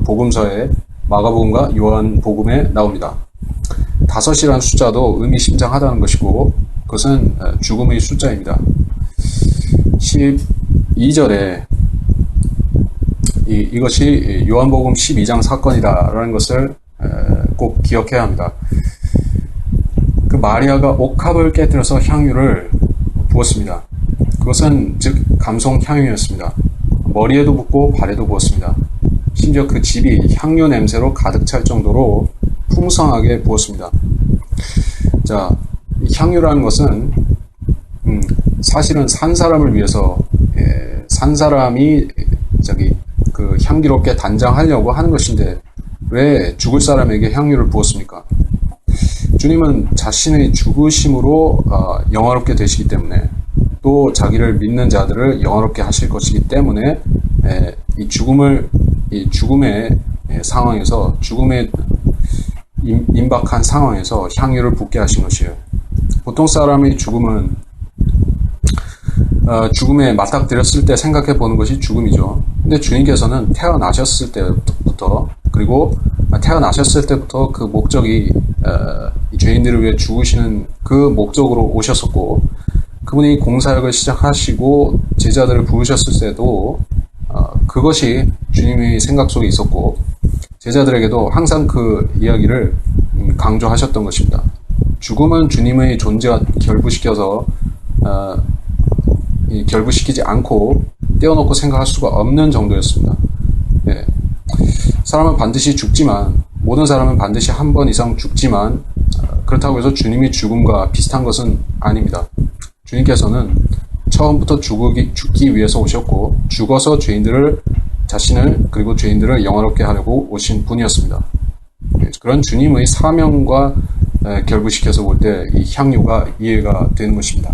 복음서에 마가복음과 요한복음에 나옵니다. 5이라는 숫자도 의미심장하다는 것이고, 그것은 죽음의 숫자입니다. 12절에 이것이 요한복음 12장 사건이다라는 것을 꼭 기억해야 합니다. 그 마리아가 옥합을 깨뜨려서 향유를 부었습니다. 그것은 즉 감송 향유였습니다. 머리에도 붓고 발에도 부었습니다. 심지어 그 집이 향유 냄새로 가득 찰 정도로 풍성하게 부었습니다. 자, 이 향유라는 것은 사실은 산 사람을 위해서 산 사람이 그 향기롭게 단장하려고 하는 것인데 왜 죽을 사람에게 향유를 부었습니까? 주님은 자신의 죽으심으로 영화롭게 되시기 때문에, 또 자기를 믿는 자들을 영화롭게 하실 것이기 때문에 이 죽음의 상황에서, 죽음의 임박한 상황에서 향유를 붓게 하신 것이에요. 보통 사람의 죽음은 죽음에 맞닥뜨렸을 때 생각해 보는 것이 죽음이죠. 근데 주님께서는 태어나셨을 때부터, 그리고 태어나셨을 때부터 그 목적이 죄인들을 위해 죽으시는 그 목적으로 오셨었고, 그분이 공사역을 시작하시고 제자들을 부르셨을 때도 그것이 주님의 생각 속에 있었고, 제자들에게도 항상 그 이야기를 강조하셨던 것입니다. 죽음은 주님의 존재와 결부시키지 않고 떼어놓고 생각할 수가 없는 정도였습니다. 예. 사람은 반드시 죽지만, 모든 사람은 반드시 한 번 이상 죽지만, 그렇다고 해서 주님이 죽음과 비슷한 것은 아닙니다. 주님께서는 처음부터 죽기 위해서 오셨고, 죽어서 자신을 그리고 죄인들을 영화롭게 하려고 오신 분이었습니다. 그런 주님의 사명과 결부시켜서 볼 때 이 향유가 이해가 되는 것입니다.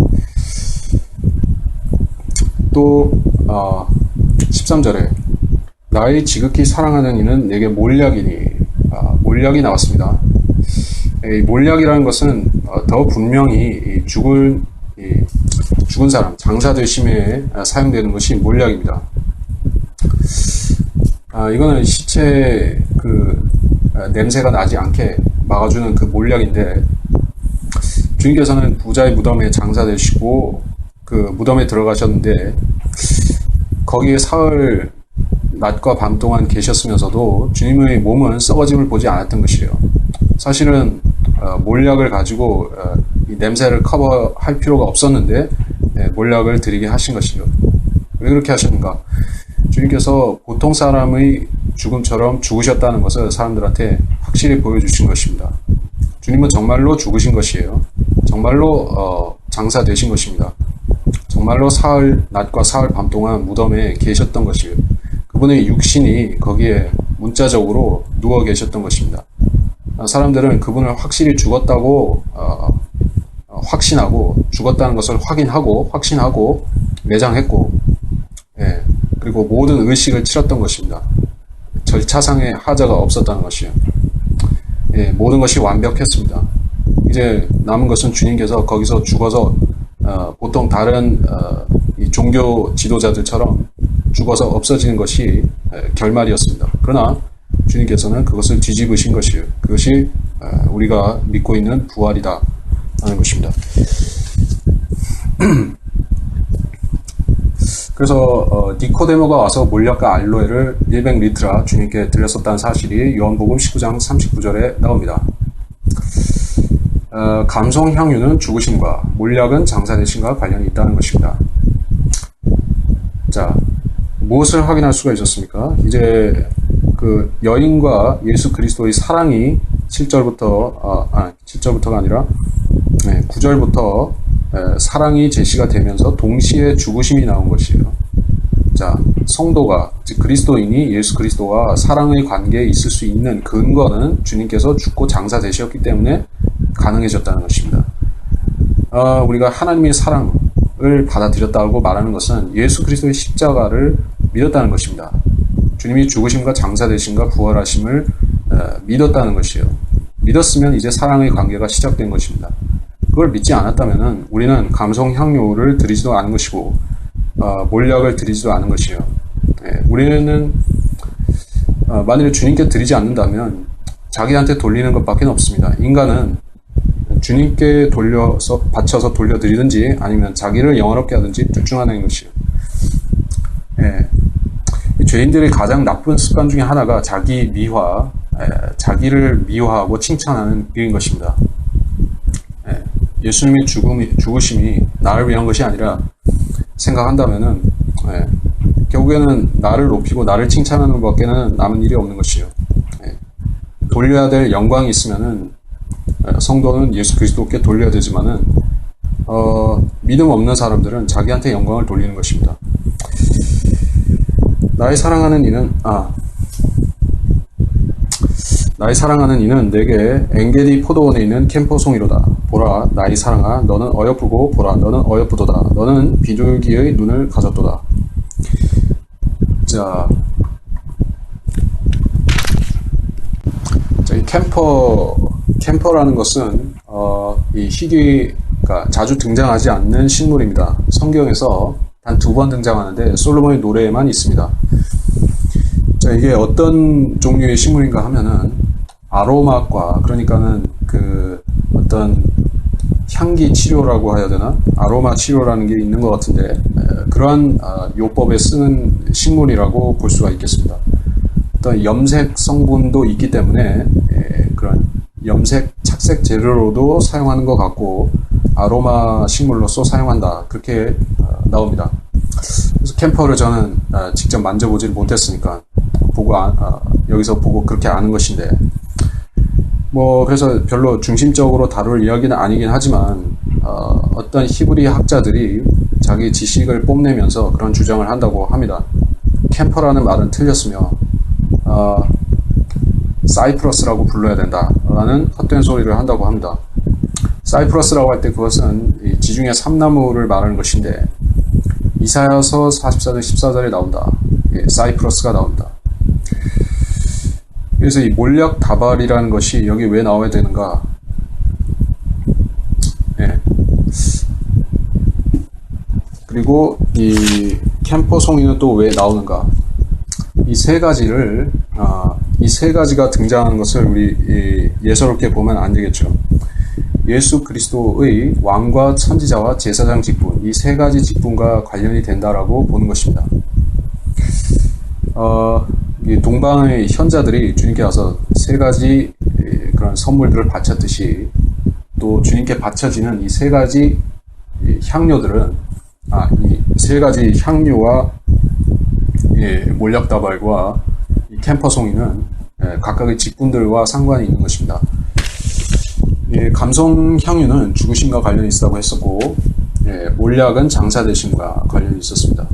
또 13절에 나의 지극히 사랑하는 이는 내게 몰약이니, 몰약이 나왔습니다. 이 몰약이라는 것은 더 분명히 죽은 사람, 장사되심에 사용되는 것이 몰약입니다. 이거는 시체 냄새가 나지 않게 막아주는 그 몰약인데, 주님께서는 부자의 무덤에 장사되시고 그 무덤에 들어가셨는데, 거기에 사흘 낮과 밤 동안 계셨으면서도 주님의 몸은 썩어짐을 보지 않았던 것이에요. 사실은 몰약을 가지고 이 냄새를 커버할 필요가 없었는데 몰약을 드리게 하신 것이죠. 왜 그렇게 하셨는가? 주님께서 보통 사람의 죽음처럼 죽으셨다는 것을 사람들한테 확실히 보여주신 것입니다. 주님은 정말로 죽으신 것이에요. 정말로 장사되신 것입니다. 정말로 낮과 사흘 밤 동안 무덤에 계셨던 것이에요. 그분의 육신이 거기에 문자적으로 누워 계셨던 것입니다. 사람들은 그분을 확실히 죽었다고 확신하고, 죽었다는 것을 확신하고 매장했고, 그리고 모든 의식을 치렀던 것입니다. 절차상의 하자가 없었다는 것이에요. 모든 것이 완벽했습니다. 이제 남은 것은 주님께서 거기서 죽어서 보통 다른 이 종교 지도자들처럼 죽어서 없어지는 것이 결말이었습니다. 그러나 주님께서는 그것을 뒤집으신 것이에요. 그것이 우리가 믿고 있는 부활이다 하는 것입니다. 그래서 니코데모가 와서 몰약과 알로에를 100리트라 주님께 드렸었다는 사실이 요한복음 19장 39절에 나옵니다. 감송향유는 죽으심과 몰약은 장사되심과 관련이 있다는 것입니다. 자, 무엇을 확인할 수가 있었습니까? 이제 그 여인과 예수 그리스도의 사랑이 7절부터가 아니라 9절부터 사랑이 제시가 되면서 동시에 죽으심이 나온 것이에요. 자, 성도가, 즉 그리스도인이 예수 그리스도와 사랑의 관계에 있을 수 있는 근거는 주님께서 죽고 장사되셨기 때문에 가능해졌다는 것입니다. 우리가 하나님의 사랑을 받아들였다고 말하는 것은 예수 그리스도의 십자가를 믿었다는 것입니다. 주님이 죽으심과 장사되심과 부활하심을 믿었다는 것이에요. 믿었으면 이제 사랑의 관계가 시작된 것입니다. 그걸 믿지 않았다면 우리는 감송향료를 드리지도 않은 것이고 몰약을 드리지도 않은 것이에요. 우리는 만일에 주님께 드리지 않는다면 자기한테 돌리는 것밖에 없습니다. 인간은 주님께 바쳐서 돌려드리든지 아니면 자기를 영화롭게 하든지 둘 중 하나인 것이에요. 죄인들의 가장 나쁜 습관 중에 하나가 자기 미화, 자기를 미화하고 칭찬하는 일인 것입니다. 예수님의 죽으심이 나를 위한 것이 아니라 생각한다면은 결국에는 나를 높이고 나를 칭찬하는 것밖에는 남은 일이 없는 것이에요. 돌려야 될 영광이 있으면은 성도는 예수 그리스도께 돌려야 되지만은 믿음 없는 사람들은 자기한테 영광을 돌리는 것입니다. 나의 사랑하는 이는 내게 엔게디 포도원에 있는 캠퍼송이로다. 보라, 나의 사랑아, 너는 어여쁘고 보라, 너는 어여쁘도다. 너는 비둘기의 눈을 가졌도다. 자, 이 캠퍼라는 것은 이 희귀가 자주 등장하지 않는 식물입니다. 성경에서 단 2번 등장하는데 솔로몬의 노래에만 있습니다. 자, 이게 어떤 종류의 식물인가 하면은 아로마과, 그러니까는 그 어떤 향기 치료라고 해야 되나? 아로마 치료라는 게 있는 것 같은데 그러한 요법에 쓰는 식물이라고 볼 수가 있겠습니다. 어떤 염색 성분도 있기 때문에 그런 염색 착색 재료로도 사용하는 것 같고 아로마 식물로서 사용한다, 그렇게 나옵니다. 그래서 캠퍼를 저는 직접 만져보지를 못했으니까 여기서 보고 그렇게 아는 것인데, 그래서 별로 중심적으로 다룰 이야기는 아니긴 하지만 어떤 히브리 학자들이 자기 지식을 뽐내면서 그런 주장을 한다고 합니다. 캠퍼라는 말은 틀렸으며 사이프러스라고 불러야 된다라는 헛된 소리를 한다고 합니다. 사이프러스라고 할 때 그것은 이 지중해 삼나무를 말하는 것인데 이사야서 44절 14절에 나온다. 사이프러스가 나옵니다. 그래서 이 몰약 다발이라는 것이 여기 왜 나와야 되는가? 그리고 이 캠퍼송이는 또 왜 나오는가? 이 세 가지가 등장하는 것을 우리 예사롭게 보면 안 되겠죠. 예수 그리스도의 왕과 선지자와 제사장 직분, 이 세 가지 직분과 관련이 된다라고 보는 것입니다. 이 동방의 현자들이 주님께 와서 세 가지 그런 선물들을 바쳤듯이 또 주님께 바쳐지는 이 세 가지 향료들은 이 세 가지 향료와 몰약다발과 이 캠퍼송이는 각각의 직분들과 상관이 있는 것입니다. 감성 향유는 죽으심과 관련이 있다고 했었고, 몰약은 장사되심과 관련이 있었습니다.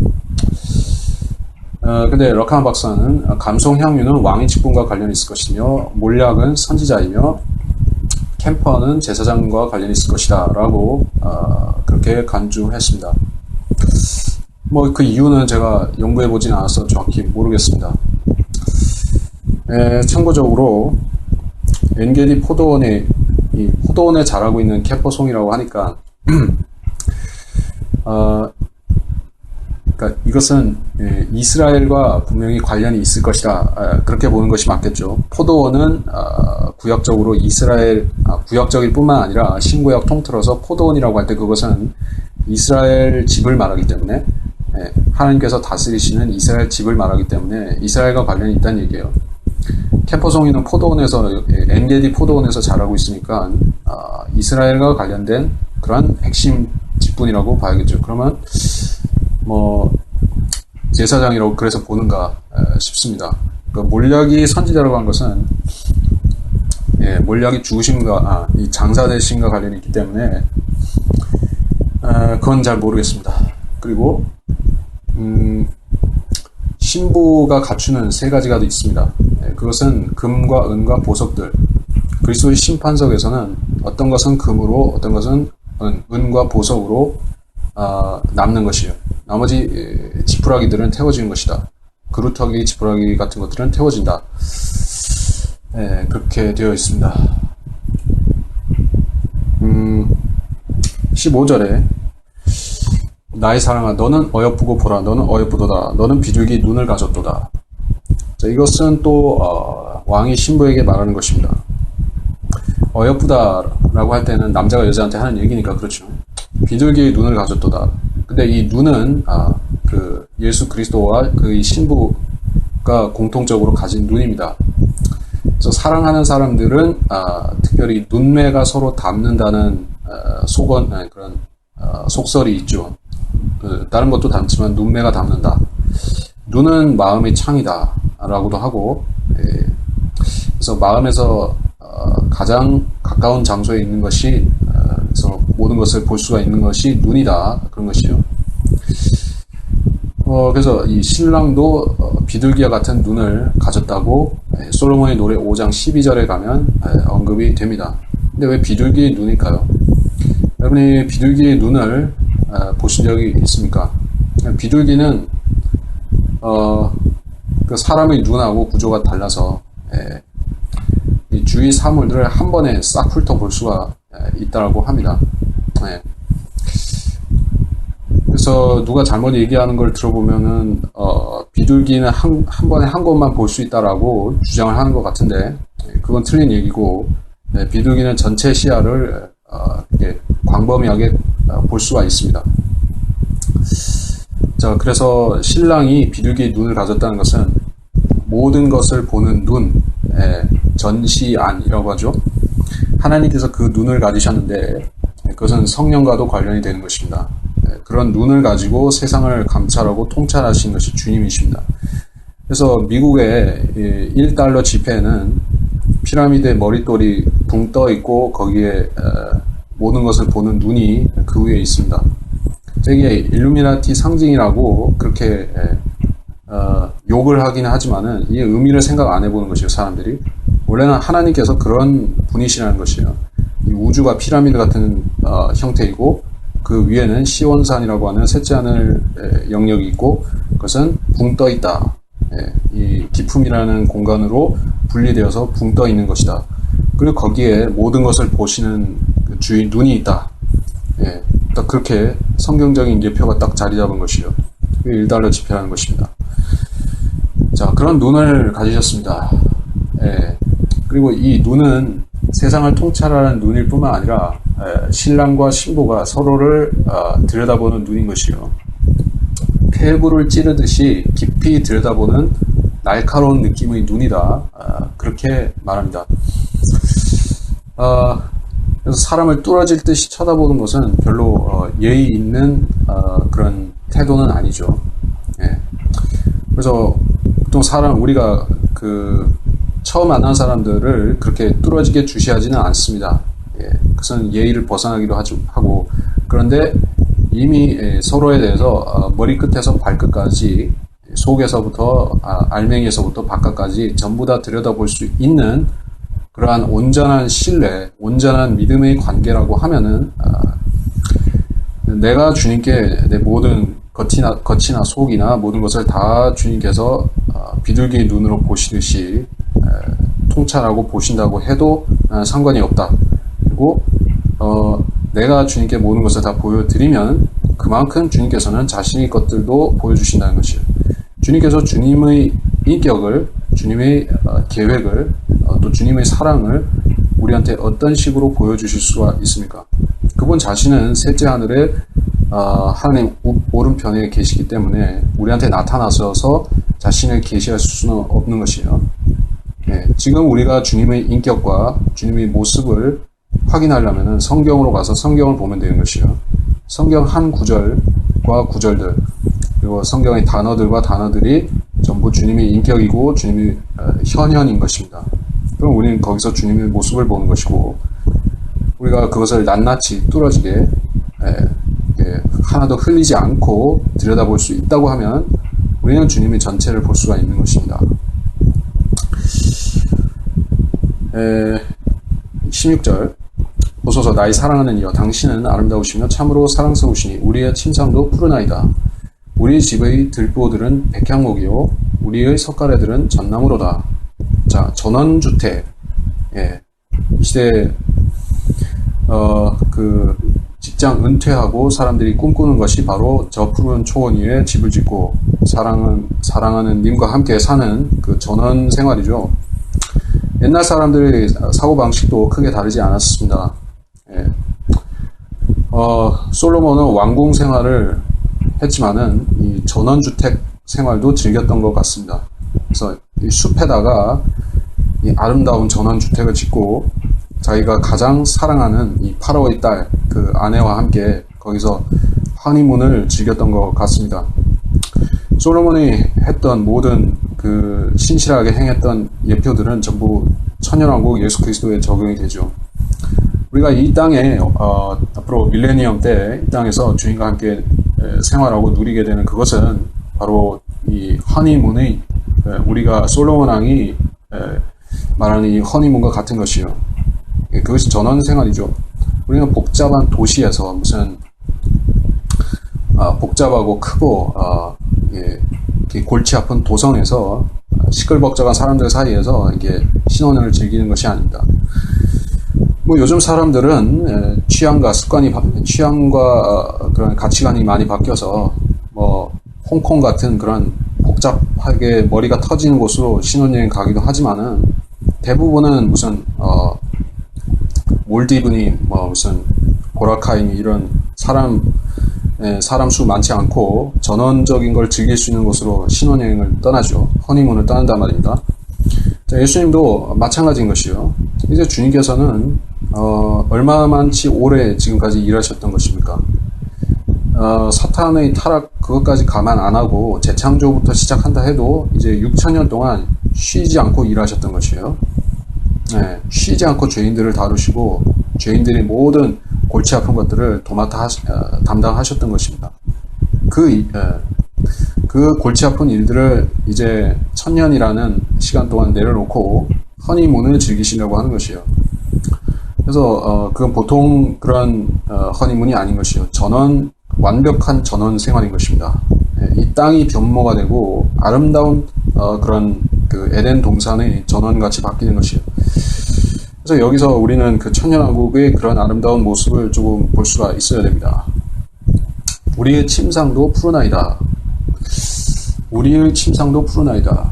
근데 럭하나 박사는 감성 향유는 왕의 직분과 관련이 있을 것이며, 몰약은 선지자이며, 캠퍼는 제사장과 관련이 있을 것이다 라고 그렇게 간주했습니다. 그 이유는 제가 연구해보진 않아서 정확히 모르겠습니다. 참고적으로 엔게디 포도원에 자라고 있는 캠퍼송이라고 하니까 그러니까 이것은 이스라엘과 분명히 관련이 있을 것이다, 그렇게 보는 것이 맞겠죠. 포도원은 구약적으로 이스라엘, 구약적일 뿐만 아니라 신구약 통틀어서 포도원이라고 할 때 그것은 이스라엘 집을 말하기 때문에, 하나님께서 다스리시는 이스라엘 집을 말하기 때문에 이스라엘과 관련이 있다는 얘기예요. 캠퍼송이는 포도원에서, 엔게디 포도원에서 자라고 있으니까 이스라엘과 관련된 그런 핵심 직분이라고 봐야겠죠. 그러면 제사장이라고 그래서 보는가 싶습니다. 그러니까 몰약이 선지자라고 한 것은 몰약이 죽으심과 이 장사되심과 관련이 있기 때문에 그건 잘 모르겠습니다. 그리고 신부가 갖추는 세 가지가 있습니다. 그것은 금과 은과 보석들. 그리스도의 심판석에서는 어떤 것은 금으로, 어떤 것은 은과 보석으로 남는 것이에요. 나머지 지푸라기들은 태워지는 것이다. 그루터기, 지푸라기 같은 것들은 태워진다. 그렇게 되어 있습니다. 15절에 나의 사랑아, 너는 어여쁘고 보라, 너는 어여쁘도다, 너는 비둘기 눈을 가졌도다. 자, 이것은 또 왕이 신부에게 말하는 것입니다. 어여쁘다라고 할 때는 남자가 여자한테 하는 얘기니까 그렇죠. 비둘기의 눈을 가졌도다. 근데 이 눈은 그 예수 그리스도와 그 신부가 공통적으로 가진 눈입니다. 그래서 사랑하는 사람들은 특별히 눈매가 서로 닮는다는 그런 속설이 있죠. 다른 것도 닮지만 눈매가 닮는다. 눈은 마음의 창이다 라고도 하고, 그래서 마음에서 가장 가까운 장소에 있는 것이, 그래서 모든 것을 볼 수가 있는 것이 눈이다, 그런 것이요. 그래서 이 신랑도 비둘기와 같은 눈을 가졌다고 솔로몬의 노래 5장 12절에 가면 언급이 됩니다. 근데 왜 비둘기의 눈일까요? 여러분이 비둘기의 눈을 보신 적이 있습니까? 비둘기는 그 사람의 눈하고 구조가 달라서 이 주위 사물들을 한 번에 싹 훑어볼 수가 있다고 합니다. 그래서 누가 잘못 얘기하는 걸 들어보면은 비둘기는 한 번에 한 곳만 볼 수 있다라고 주장을 하는 것 같은데, 그건 틀린 얘기고, 비둘기는 전체 시야를 광범위하게 볼 수가 있습니다. 자, 그래서 신랑이 비둘기의 눈을 가졌다는 것은 모든 것을 보는 눈, 전시안이라고 하죠. 하나님께서 그 눈을 가지셨는데 그것은 성령과도 관련이 되는 것입니다. 그런 눈을 가지고 세상을 감찰하고 통찰하신 것이 주님이십니다. 그래서 미국의 $1 지폐에는 피라미드의 머릿돌이 붕 떠 있고 거기에 모든 것을 보는 눈이 그 위에 있습니다. 이게 일루미나티 상징이라고 그렇게 욕을 하긴 하지만은 이 의미를 생각 안 해보는 것이에요, 사람들이. 원래는 하나님께서 그런 분이시라는 것이에요. 이 우주가 피라미드 같은 형태이고 그 위에는 시온산이라고 하는 셋째 하늘 영역이 있고 그것은 붕 떠 있다. 이 기품이라는 공간으로 분리되어서 붕 떠 있는 것이다. 그리고 거기에 모든 것을 보시는 그 주인 눈이 있다. 딱 그렇게 성경적인 예표가 딱 자리 잡은 것이요. 그게 $1 지폐라는 것입니다. 자, 그런 눈을 가지셨습니다. 그리고 이 눈은 세상을 통찰하는 눈일 뿐만 아니라 신랑과 신부가 서로를 들여다보는 눈인 것이요. 폐부를 찌르듯이 깊이 들여다보는 날카로운 느낌의 눈이다. 그렇게 말합니다. 그래서 사람을 뚫어질 듯이 쳐다보는 것은 별로 예의 있는 그런 태도는 아니죠. 예. 그래서 보통 우리가 처음 만난 사람들을 그렇게 뚫어지게 주시하지는 않습니다. 예. 그것은 예의를 벗어나기도 하고, 그런데 이미 서로에 대해서 머리끝에서 발끝까지, 속에서부터 알맹이에서부터 바깥까지 전부 다 들여다볼 수 있는 그러한 온전한 신뢰, 온전한 믿음의 관계라고 하면은 내가 주님께 내 모든 겉이나 속이나 모든 것을 다 주님께서 비둘기 눈으로 보시듯이 통찰하고 보신다고 해도 상관이 없다. 그리고 내가 주님께 모든 것을 다 보여드리면 그만큼 주님께서는 자신의 것들도 보여주신다는 것이에요. 주님께서 주님의 인격을, 주님의 계획을, 또 주님의 사랑을 우리한테 어떤 식으로 보여주실 수가 있습니까? 그분 자신은 셋째 하늘에 하나님 오른편에 계시기 때문에 우리한테 나타나셔서 자신을 계시할 수는 없는 것이에요. 네, 지금 우리가 주님의 인격과 주님의 모습을 확인하려면 성경으로 가서 성경을 보면 되는 것이에요. 성경 한 구절과 구절들, 그리고 성경의 단어들과 단어들이 전부 주님의 인격이고 주님의 현현인 것입니다. 그럼 우리는 거기서 주님의 모습을 보는 것이고, 우리가 그것을 낱낱이 뚫어지게 하나도 흘리지 않고 들여다볼 수 있다고 하면 우리는 주님의 전체를 볼 수가 있는 것입니다. 16절 보소서 나의 사랑하는 이여 당신은 아름다우시며 참으로 사랑스러우시니 우리의 침상도 푸르나이다. 우리 집의 들보들은 백향목이요 우리의 석가래들은 전나무로다. 자, 전원주택. 예. 이 시대에 직장 은퇴하고 사람들이 꿈꾸는 것이 바로 저 푸른 초원 위에 집을 짓고 사랑하는 님과 함께 사는 그 전원 생활이죠. 옛날 사람들의 사고방식도 크게 다르지 않았습니다. 예. 솔로몬은 왕궁 생활을 했지만은 이 전원주택 생활도 즐겼던 것 같습니다. 그래서 이 숲에다가 이 아름다운 전원주택을 짓고 자기가 가장 사랑하는 이 파라오의 딸, 그 아내와 함께 거기서 허니문을 즐겼던 것 같습니다. 솔로몬이 했던 모든 그 신실하게 행했던 예표들은 전부 천년왕국 예수 그리스도에 적용이 되죠. 우리가 이 땅에 앞으로 밀레니엄 때 이 땅에서 주님과 함께 생활하고 누리게 되는 그것은 바로 이 허니문의 우리가 솔로몬 왕이 말하는 이 허니문과 같은 것이요. 그것이 전원 생활이죠. 우리는 복잡한 도시에서 무슨 복잡하고 크고 골치 아픈 도성에서 시끌벅적한 사람들 사이에서 이게 신혼을 즐기는 것이 아닙니다. 뭐 요즘 사람들은 취향과 그런 가치관이 많이 바뀌어서 뭐 홍콩 같은 그런 복잡하게 머리가 터지는 곳으로 신혼여행 가기도 하지만은 대부분은 무슨 몰디브니 뭐 무슨 보라카이니 이런 사람 수 많지 않고 전원적인 걸 즐길 수 있는 곳으로 신혼여행을 떠나죠. 허니문을 떠난단 말입니다. 자, 예수님도 마찬가지인 것이요. 이제 주님께서는 얼마만치 오래 지금까지 일하셨던 것입니까? 사탄의 타락 그것까지 감안 안 하고 재창조부터 시작한다 해도 이제 6,000년 동안 쉬지 않고 일하셨던 것이에요. 네, 쉬지 않고 죄인들을 다루시고 죄인들이 모든 골치 아픈 것들을 담당하셨던 것입니다. 그 골치 아픈 일들을 이제 1000년이라는 시간 동안 내려놓고 허니문을 즐기시려고 하는 것이에요. 그래서 그건 보통 그런 허니문이 아닌 것이요. 완벽한 전원 생활인 것입니다. 이 땅이 변모가 되고 아름다운 그런 그 에덴 동산의 전원같이 바뀌는 것이에요. 그래서 여기서 우리는 그 천년왕국의 그런 아름다운 모습을 조금 볼 수가 있어야 됩니다. 우리의 침상도 푸르나이다. 우리의 침상도 푸르나이다.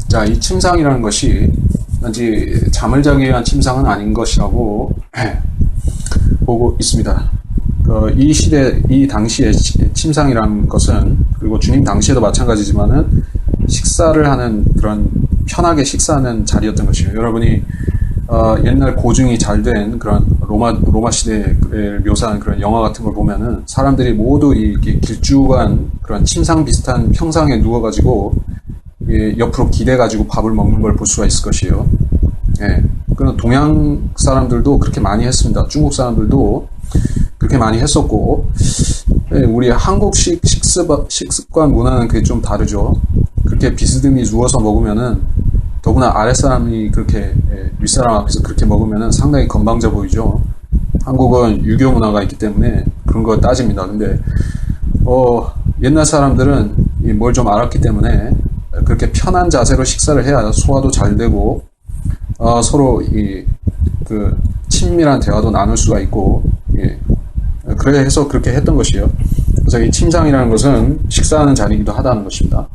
자, 이 침상이라는 것이 단지 잠을 자기 위한 침상은 아닌 것이라고 보고 있습니다. 이 시대, 이 당시의 침상이라는 것은, 그리고 주님 당시에도 마찬가지지만은, 식사를 하는 그런, 편하게 식사하는 자리였던 것이에요. 여러분이, 옛날 고증이 잘 된 그런 로마 시대를 묘사한 그런 영화 같은 걸 보면은, 사람들이 모두 이렇게 길쭉한 그런 침상 비슷한 평상에 누워가지고, 옆으로 기대가지고 밥을 먹는 걸 볼 수가 있을 것이에요. 예. 그런 동양 사람들도 그렇게 많이 했습니다. 중국 사람들도 그렇게 많이 했었고, 예, 우리 한국식 식습관 문화는 그게 좀 다르죠. 그렇게 비스듬히 누워서 먹으면은, 더구나 아랫사람이 그렇게, 윗사람 앞에서 그렇게 먹으면은 상당히 건방져 보이죠. 한국은 유교 문화가 있기 때문에 그런 거 따집니다. 근데, 옛날 사람들은 뭘 좀 알았기 때문에 그렇게 편한 자세로 식사를 해야 소화도 잘 되고, 서로 친밀한 대화도 나눌 수가 있고, 예. 그래 해서 그렇게 했던 것이에요. 그래서 이 침상이라는 것은 식사하는 자리이기도 하다는 것입니다.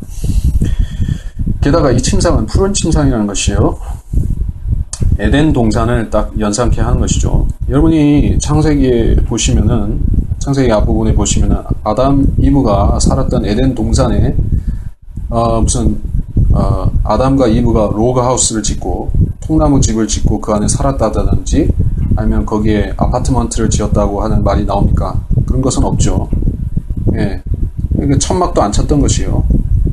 게다가 이 침상은 푸른 침상이라는 것이에요. 에덴 동산을 딱 연상케 하는 것이죠. 여러분이 창세기 앞부분에 보시면은 아담, 이브가 살았던 에덴 동산에 아담과 이브가 로그하우스를 짓고 통나무 집을 짓고 그 안에 살았다든지 아니면 거기에 아파트먼트를 지었다고 하는 말이 나옵니까? 그런 것은 없죠. 예. 천막도 안 쳤던 것이요.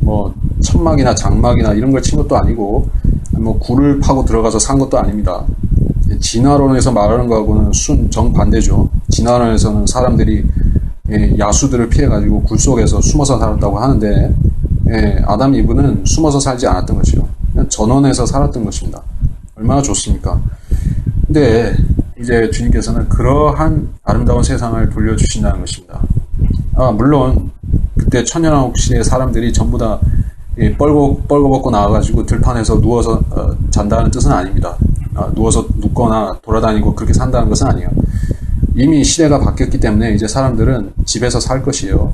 뭐 천막이나 장막이나 이런 걸 친 것도 아니고 뭐 굴을 파고 들어가서 산 것도 아닙니다. 진화론에서 말하는 거하고는 정반대죠. 진화론에서는 사람들이 야수들을 피해가지고 굴 속에서 숨어서 살았다고 하는데, 아담 이브는 숨어서 살지 않았던 것이요. 그냥 전원에서 살았던 것입니다. 얼마나 좋습니까? 근데 이제 주님께서는 그러한 아름다운 세상을 돌려주신다는 것입니다. 물론 그때 천연왕국 시대의 사람들이 전부 다 뻘거벗고 나와가지고 들판에서 누워서 잔다는 뜻은 아닙니다. 누워서 눕거나 돌아다니고 그렇게 산다는 것은 아니에요. 이미 시대가 바뀌었기 때문에 이제 사람들은 집에서 살 것이에요.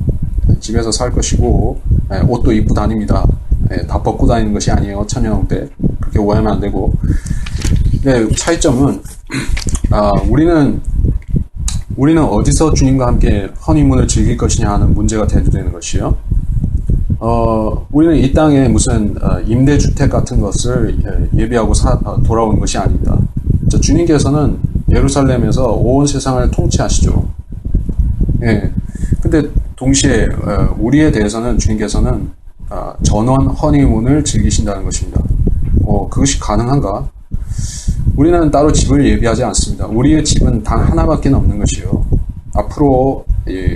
집에서 살 것이고, 옷도 입고 다닙니다. 다 벗고 다니는 것이 아니에요. 천연왕국 때. 그렇게 오해하면 안 되고. 근데 차이점은, 우리는 어디서 주님과 함께 허니문을 즐길 것이냐 하는 문제가 대두되는 것이요. 우리는 이 땅에 무슨 임대주택 같은 것을 예비하고 돌아오는 것이 아닙니다. 주님께서는 예루살렘에서 온 세상을 통치하시죠. 예. 근데 동시에 우리에 대해서는 주님께서는 전원 허니문을 즐기신다는 것입니다. 그것이 가능한가? 우리는 따로 집을 예비하지 않습니다. 우리의 집은 단 하나밖에 없는 것이요. 앞으로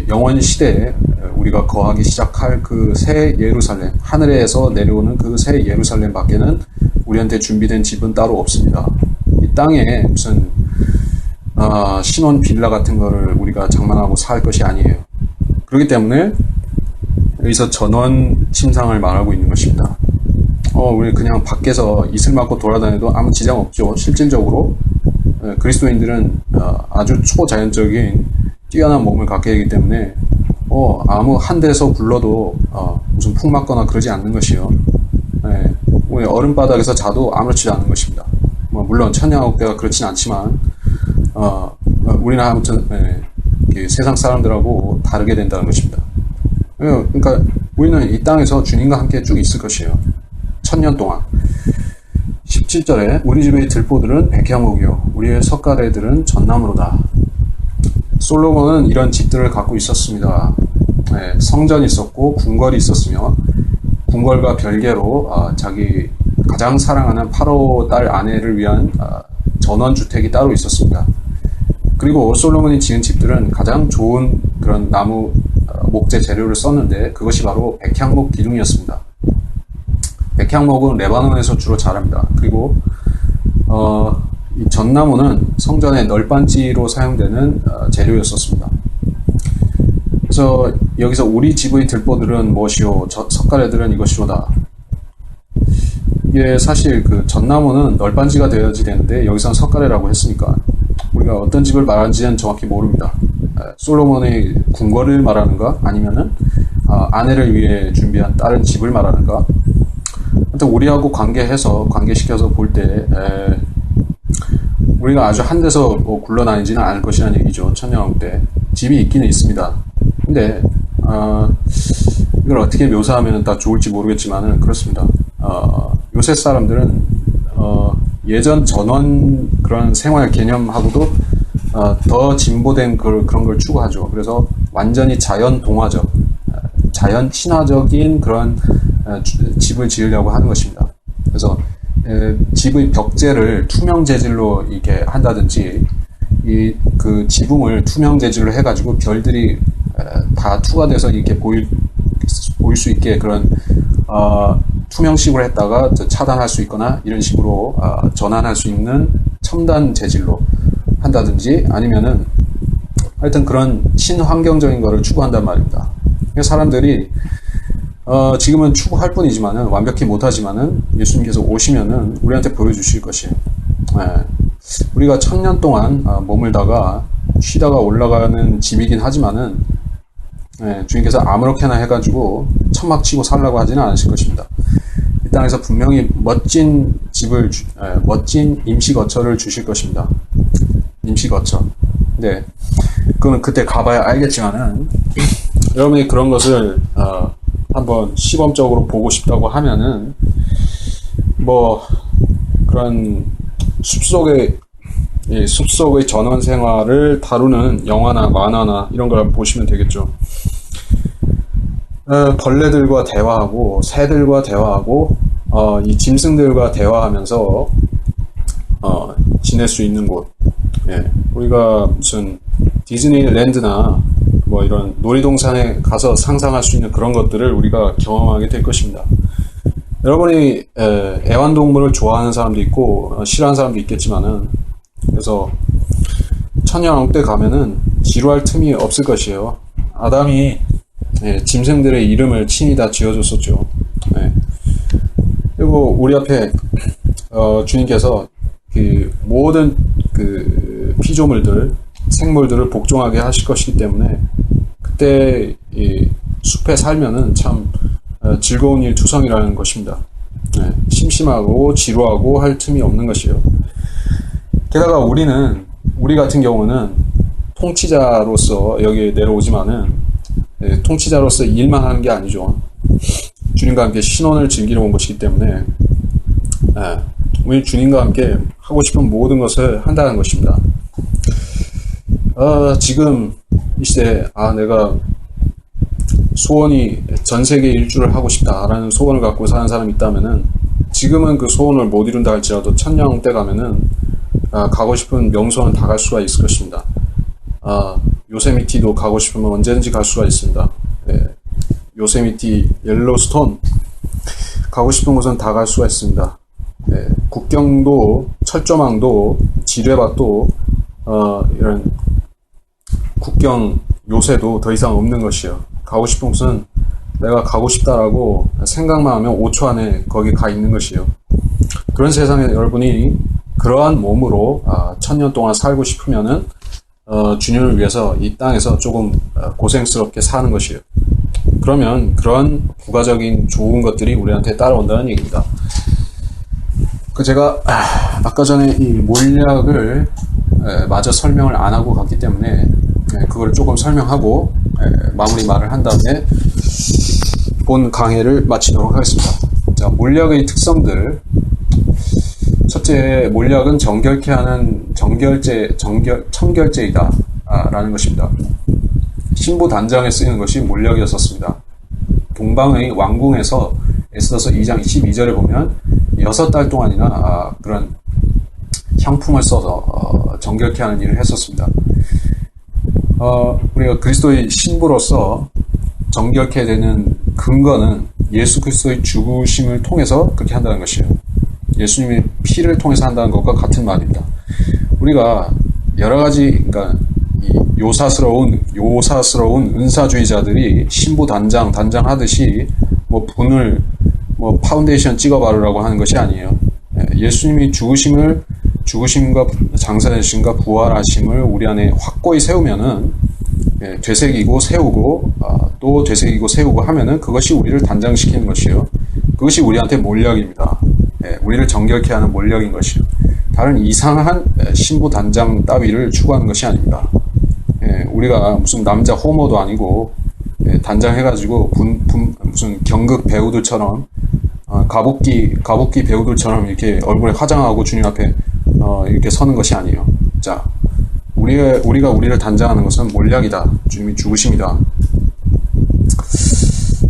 영원 시대에 우리가 거하기 시작할 그 새 예루살렘, 하늘에서 내려오는 그 새 예루살렘 밖에는 우리한테 준비된 집은 따로 없습니다. 이 땅에 무슨 신혼 빌라 같은 거를 우리가 장만하고 살 것이 아니에요. 그렇기 때문에 여기서 전원 침상을 말하고 있는 것입니다. 우리 그냥 밖에서 이슬 맞고 돌아다녀도 아무 지장 없죠. 실질적으로 그리스도인들은 아주 초자연적인 뛰어난 몸을 갖게 되기 때문에 아무 한 데서 굴러도 무슨 풍 맞거나 그러지 않는 것이요. 우리 얼음바닥에서 자도 아무렇지도 않은 것입니다. 물론 천연왕국 때가 그렇진 않지만 우리는 아무튼 세상 사람들하고 다르게 된다는 것입니다. 그러니까 우리는 이 땅에서 주님과 함께 쭉 있을 것이에요. 1000년 동안. 17절에 우리 집의 들보들은 백향목이요 우리의 석가래들은 전나무로다. 솔로몬은 이런 집들을 갖고 있었습니다. 성전이 있었고 궁궐이 있었으며 궁궐과 별개로 자기 가장 사랑하는 파로 딸 아내를 위한 전원주택이 따로 있었습니다. 그리고 솔로몬이 지은 집들은 가장 좋은 그런 나무 목재 재료를 썼는데 그것이 바로 백향목 기둥이었습니다. 백향목은 레바논에서 주로 자랍니다. 그리고 이 전나무는 성전의 널빤지로 사용되는 재료였었습니다. 그래서 여기서 우리 집의 들보들은 무엇이요 석가래들은 이것이로다. 이게 사실 그 전나무는 널빤지가 되어야지 되는데 여기서는 석가래라고 했으니까 우리가 어떤 집을 말하는지는 정확히 모릅니다. 솔로몬의 궁궐을 말하는가 아니면은 아내를 위해 준비한 다른 집을 말하는가. 하여튼 우리하고 관계시켜서 볼 때 우리가 아주 한 데서 뭐 굴러다니지는 않을 것이라는 얘기죠. 천년왕국 때 집이 있기는 있습니다. 근데 이걸 어떻게 묘사하면 다 좋을지 모르겠지만은 그렇습니다. 요새 사람들은 예전 전원 그런 생활 개념하고도 더 진보된 그런 걸 추구하죠. 그래서 완전히 자연 동화적, 자연 친화적인 그런 집을 지으려고 하는 것입니다. 그래서 집의 벽재를 투명 재질로 이렇게 한다든지, 그 지붕을 투명 재질로 해가지고 별들이 다 투과돼서 이렇게 보일 수 있게 그런 투명식으로 했다가 차단할 수 있거나 이런 식으로 전환할 수 있는 첨단 재질로 한다든지, 아니면은 하여튼 그런 친환경적인 거를 추구한단 말입니다. 사람들이 지금은 추구할 뿐이지만은, 완벽히 못하지만은 예수님께서 오시면은 우리한테 보여주실 것이에요. 우리가 1000년 동안 머물다가 쉬다가 올라가는 집이긴 하지만은, 주님께서 아무렇게나 해가지고 천막 치고 살라고 하지는 않으실 것입니다. 이 땅에서 분명히 멋진 집을, 멋진 임시거처를 주실 것입니다. 임시거처. 네. 그거는 그때 가봐야 알겠지만은, 여러분이 그런 것을, 한번 시범적으로 보고 싶다고 하면은, 뭐, 그런 숲속의 전원 생활을 다루는 영화나 만화나 이런 걸 보시면 되겠죠. 벌레들과 대화하고, 새들과 대화하고, 이 짐승들과 대화하면서, 지낼 수 있는 곳. 우리가 무슨 디즈니랜드나 뭐 이런 놀이동산에 가서 상상할 수 있는 그런 것들을 우리가 경험하게 될 것입니다. 여러분이 애완동물을 좋아하는 사람도 있고 싫어하는 사람도 있겠지만은, 그래서 천년왕국 때 가면은 지루할 틈이 없을 것이에요. 아담이 짐승들의 이름을 친히 다 지어줬었죠. 그리고 우리 앞에 주님께서 그 모든 그 피조물들, 생물들을 복종하게 하실 것이기 때문에, 그때 이 숲에 살면은 참 즐거운 일 투성이라는 것입니다. 심심하고 지루하고 할 틈이 없는 것이에요. 게다가 우리 같은 경우는 통치자로서 여기에 내려오지만은, 통치자로서 일만 하는 게 아니죠. 주님과 함께 신혼을 즐기러 온 것이기 때문에, 우리 주님과 함께 하고 싶은 모든 것을 한다는 것입니다. 지금 이 시대에 내가 소원이 전 세계 일주를 하고 싶다라는 소원을 갖고 사는 사람이 있다면은, 지금은 그 소원을 못 이룬다 할지라도 천년왕국 때 가면은 가고 싶은 명소는 다 갈 수가 있을 것입니다. 요세미티도 가고 싶으면 언제든지 갈 수가 있습니다. 요세미티, 옐로스톤 가고 싶은 곳은 다 갈 수가 있습니다. 국경도, 철조망도, 지뢰밭도, 이런 국경 요새도 더 이상 없는 것이요. 가고 싶은 곳은 내가 가고 싶다라고 생각만 하면 5초 안에 거기 가 있는 것이요. 그런 세상에 여러분이 그러한 몸으로 1000년 동안 살고 싶으면은 주님을 위해서 이 땅에서 조금 고생스럽게 사는 것이요. 그러면 그런 부가적인 좋은 것들이 우리한테 따라온다는 얘기입니다. 제가 아까 전에 이 몰약을 마저 설명을 안 하고 갔기 때문에 그걸 조금 설명하고 마무리 말을 한 다음에 본 강의를 마치도록 하겠습니다. 자, 몰약의 특성들. 첫째, 몰약은 정결케 하는 청결제이다 라는 것입니다. 신부 단장에 쓰이는 것이 몰약이었었습니다. 동방의 왕궁에서 에스더서 2장 22절에 보면 6달 동안이나 그런 향품을 써서 정결케 하는 일을 했었습니다. 우리가 그리스도의 신부로서 정결케 되는 근거는 예수 그리스도의 죽으심을 통해서 그렇게 한다는 것이에요. 예수님의 피를 통해서 한다는 것과 같은 말입니다. 우리가 여러 가지, 그러니까 이 요사스러운 은사주의자들이 신부 단장 하듯이 뭐 분을 뭐 파운데이션 찍어 바르라고 하는 것이 아니에요. 예수님이 죽으심과 장사되심과 부활하심을 우리 안에 확고히 세우면은, 되새기고 세우고 또 되새기고 세우고 하면은 그것이 우리를 단장시키는 것이요. 그것이 우리한테 몰약입니다. 우리를 정결케 하는 몰약인 것이요. 다른 이상한 신부 단장 따위를 추구하는 것이 아닙니다. 우리가 무슨 남자 호모도 아니고 단장 해가지고 무슨 경극 배우들처럼 가복기 배우들처럼 이렇게 얼굴에 화장하고 주님 앞에 이렇게 서는 것이 아니에요. 자, 우리가 우리를 단장하는 것은 몰약이다. 주님이 죽으십니다.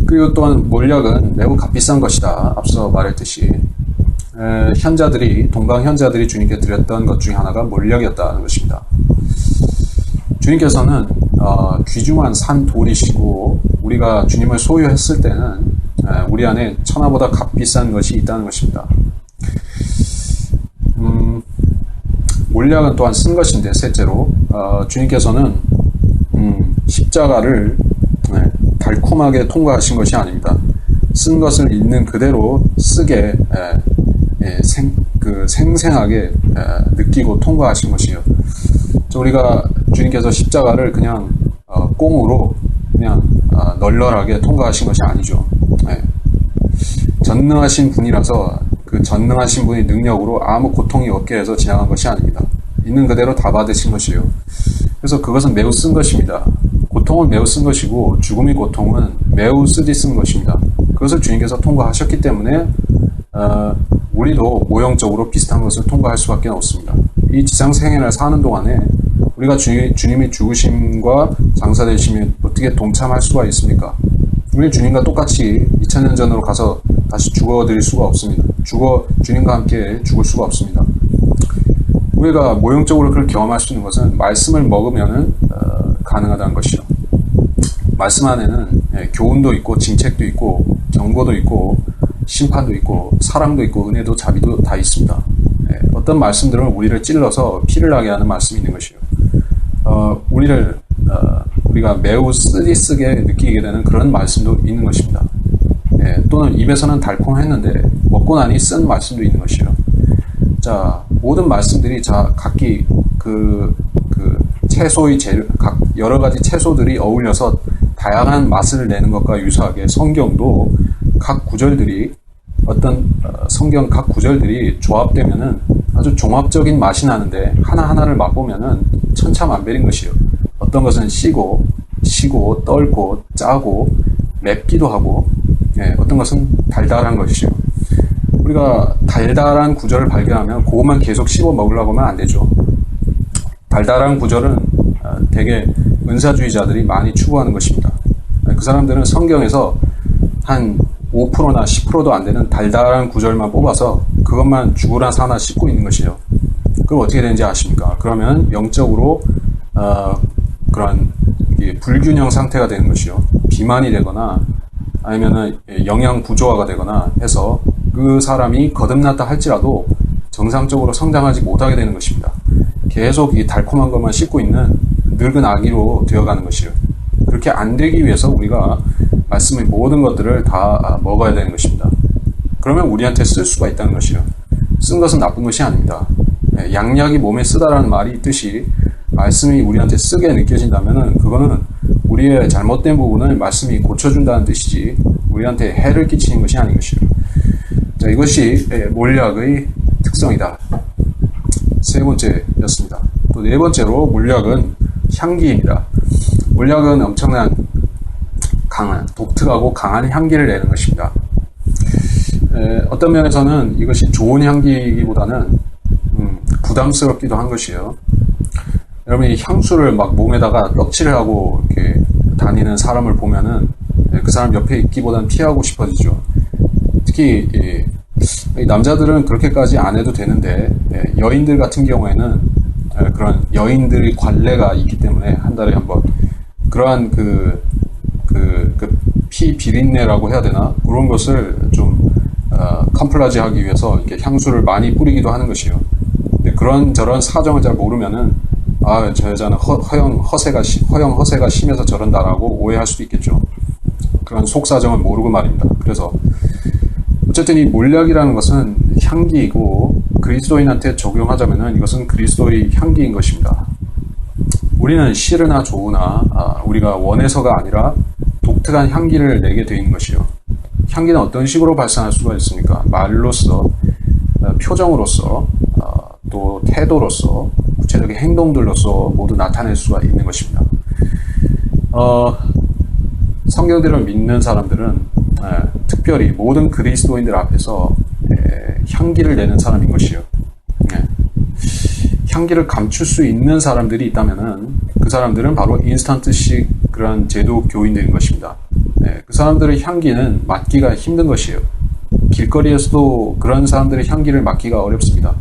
그리고 또한 몰약은 매우 값비싼 것이다. 앞서 말했듯이 동방 현자들이 주님께 드렸던 것 중에 하나가 몰약이었다는 것입니다. 주님께서는 귀중한 산 돌이시고 우리가 주님을 소유했을 때는 우리 안에 천하보다 값비싼 것이 있다는 것입니다. 몰약은 또한 쓴 것인데 셋째로 주님께서는 십자가를 달콤하게 통과하신 것이 아닙니다. 쓴 것을 있는 그대로 쓰게 생생하게 느끼고 통과하신 것이에요. 우리가 주님께서 십자가를 그냥 꽁으로 그냥 널널하게 통과하신 것이 아니죠. 전능하신 분이라서 그 전능하신 분의 능력으로 아무 고통이 없게 해서 지나간 것이 아닙니다. 있는 그대로 다 받으신 것이에요. 그래서 그것은 매우 쓴 것입니다. 고통은 매우 쓴 것이고 죽음의 고통은 매우 쓰디 쓴 것입니다. 그것을 주님께서 통과하셨기 때문에 우리도 모형적으로 비슷한 것을 통과할 수밖에 없습니다. 이 지상 생애를 사는 동안에 우리가 주님의 죽으심과 장사되심에 어떻게 동참할 수가 있습니까? 우리 주님과 똑같이 2000년 전으로 가서 다시 죽어드릴 수가 없습니다. 주님과 함께 죽을 수가 없습니다. 우리가 모형적으로 그걸 경험할 수 있는 것은 말씀을 먹으면은 가능하다는 것이요. 말씀 안에는 교훈도 있고 징책도 있고 경고도 있고 심판도 있고 사랑도 있고 은혜도 자비도 다 있습니다. 어떤 말씀들은 우리를 찔러서 피를 나게 하는 말씀이 있는 것이요. 우리가 매우 쓰디쓰게 느끼게 되는 그런 말씀도 있는 것입니다. 또는 입에서는 달콤했는데 먹고 나니 쓴 말씀도 있는 것이요. 자, 모든 말씀들이 각기 채소의 여러 가지 채소들이 어울려서 다양한 맛을 내는 것과 유사하게 성경도 각 구절들이 성경 각 구절들이 조합되면은 아주 종합적인 맛이 나는데 하나하나를 맛보면은 천차만별인 것이요. 어떤 것은 시고, 떨고, 짜고, 맵기도 하고, 어떤 것은 달달한 것이요. 우리가 달달한 구절을 발견하면 그것만 계속 씹어 먹으려고 하면 안 되죠. 달달한 구절은 되게 은사주의자들이 많이 추구하는 것입니다. 그 사람들은 성경에서 한 5%나 10%도 안 되는 달달한 구절만 뽑아서 그것만 죽으나 사나 씹고 있는 것이죠. 그럼 어떻게 되는지 아십니까? 그러면 영적으로 그런 불균형 상태가 되는 것이요. 비만이 되거나 아니면은 영양 부조화가 되거나 해서 그 사람이 거듭났다 할지라도 정상적으로 성장하지 못하게 되는 것입니다. 계속 이 달콤한 것만 씹고 있는 늙은 아기로 되어가는 것이요. 그렇게 안 되기 위해서 우리가 말씀의 모든 것들을 다 먹어야 되는 것입니다. 그러면 우리한테 쓸 수가 있다는 것이요. 쓴 것은 나쁜 것이 아닙니다. 양약이 몸에 쓰다라는 말이 있듯이 말씀이 우리한테 쓰게 느껴진다면은 그거는 우리의 잘못된 부분을 말씀이 고쳐준다는 뜻이지 우리한테 해를 끼치는 것이 아닌 것이요. 자, 이것이 몰약의 특성이다. 세 번째였습니다. 또 네 번째로 몰약은 향기입니다. 몰약은 엄청난 독특하고 강한 향기를 내는 것입니다. 어떤 면에서는 이것이 좋은 향기보다는 부담스럽기도 한 것이에요. 여러분 이 향수를 막 몸에다가 떡칠을 하고 이렇게 다니는 사람을 보면은 그 사람 옆에 있기보다는 피하고 싶어지죠. 특히 남자들은 그렇게까지 안 해도 되는데 여인들 같은 경우에는 그런 여인들의 관례가 있기 때문에 한 달에 한 번 그러한 피 비린내라고 해야 되나 그런 것을 좀 컴플라지 하기 위해서 이렇게 향수를 많이 뿌리기도 하는 것이요. 근데 그런 저런 사정을 잘 모르면은 저 여자는 허영 허세가 심해서 저런다라고 오해할 수도 있겠죠. 그런 속사정을 모르고 말입니다. 그래서 어쨌든 이 몰약이라는 것은 향기이고 그리스도인한테 적용하자면은 이것은 그리스도의 향기인 것입니다. 우리는 싫으나 좋으나 우리가 원해서가 아니라 독특한 향기를 내게 되는 것이요. 향기는 어떤 식으로 발산할 수가 있습니까? 말로써, 표정으로서, 또 태도로서 구체적인 행동들로서 모두 나타낼 수가 있는 것입니다. 성경대로 믿는 사람들은 특별히 모든 그리스도인들 앞에서 향기를 내는 사람인 것이요. 향기를 감출 수 있는 사람들이 있다면은 그 사람들은 바로 인스턴트식 그런 제도 교인들인 것입니다. 그 사람들의 향기는 맡기가 힘든 것이에요. 길거리에서도 그런 사람들의 향기를 맡기가 어렵습니다.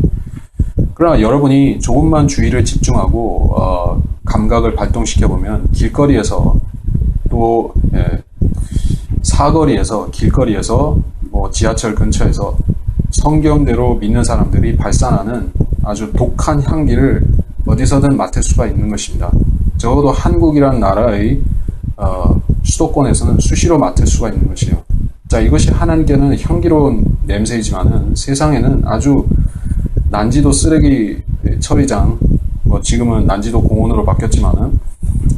그러나 여러분이 조금만 주의를 집중하고 감각을 발동시켜보면 길거리에서 또 사거리에서 길거리에서 뭐 지하철 근처에서 성경대로 믿는 사람들이 발산하는 아주 독한 향기를 어디서든 맡을 수가 있는 것입니다. 적어도 한국이란 나라의 수도권에서는 수시로 맡을 수가 있는 것이에요. 자, 이것이 하나님께는 향기로운 냄새이지만은 세상에는 아주 난지도 쓰레기 처리장, 뭐 지금은 난지도 공원으로 바뀌었지만은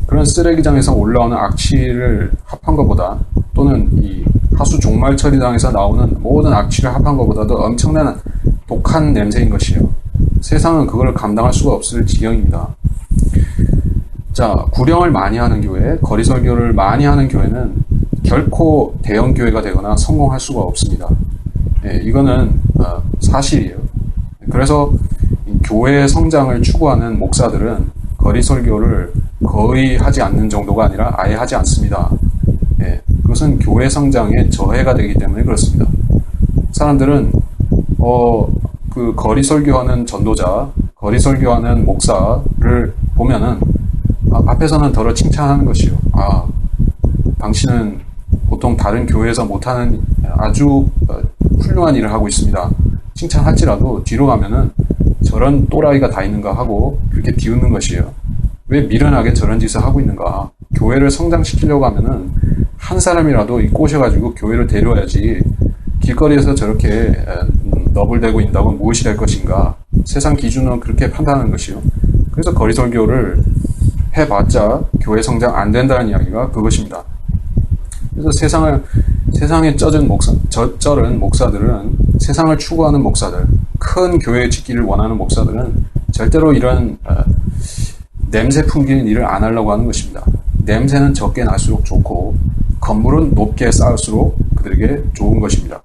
그런 쓰레기장에서 올라오는 악취를 합한 것보다 또는 이 하수 종말 처리장에서 나오는 모든 악취를 합한 것보다도 엄청난 독한 냄새인 것이에요. 세상은 그걸 감당할 수가 없을 지경입니다. 자, 구령을 많이 하는 교회, 거리 설교를 많이 하는 교회는 결코 대형 교회가 되거나 성공할 수가 없습니다. 이거는 사실이에요. 그래서 교회의 성장을 추구하는 목사들은 거리 설교를 거의 하지 않는 정도가 아니라 아예 하지 않습니다. 그것은 교회 성장에 저해가 되기 때문에 그렇습니다. 사람들은 그 거리 설교하는 전도자, 거리 설교하는 목사를 보면은 앞에서는 더러 칭찬하는 것이요. 당신은 보통 다른 교회에서 못하는 아주 훌륭한 일을 하고 있습니다. 칭찬할지라도 뒤로 가면은 저런 또라이가 다 있는가 하고 그렇게 비웃는 것이에요. 왜 미련하게 저런 짓을 하고 있는가? 교회를 성장시키려고 하면은 한 사람이라도 꼬셔가지고 교회를 데려와야지 길거리에서 저렇게 너블대고 있다고 무엇이 될 것인가? 세상 기준은 그렇게 판단하는 것이요. 그래서 거리 설교를 해봤자 교회 성장 안 된다는 이야기가 그것입니다. 그래서 세상에 쩌른 목사들은 세상을 추구하는 목사들, 큰 교회 짓기를 원하는 목사들은 절대로 이런 냄새 풍기는 일을 안 하려고 하는 것입니다. 냄새는 적게 날수록 좋고 건물은 높게 쌓을수록 그들에게 좋은 것입니다.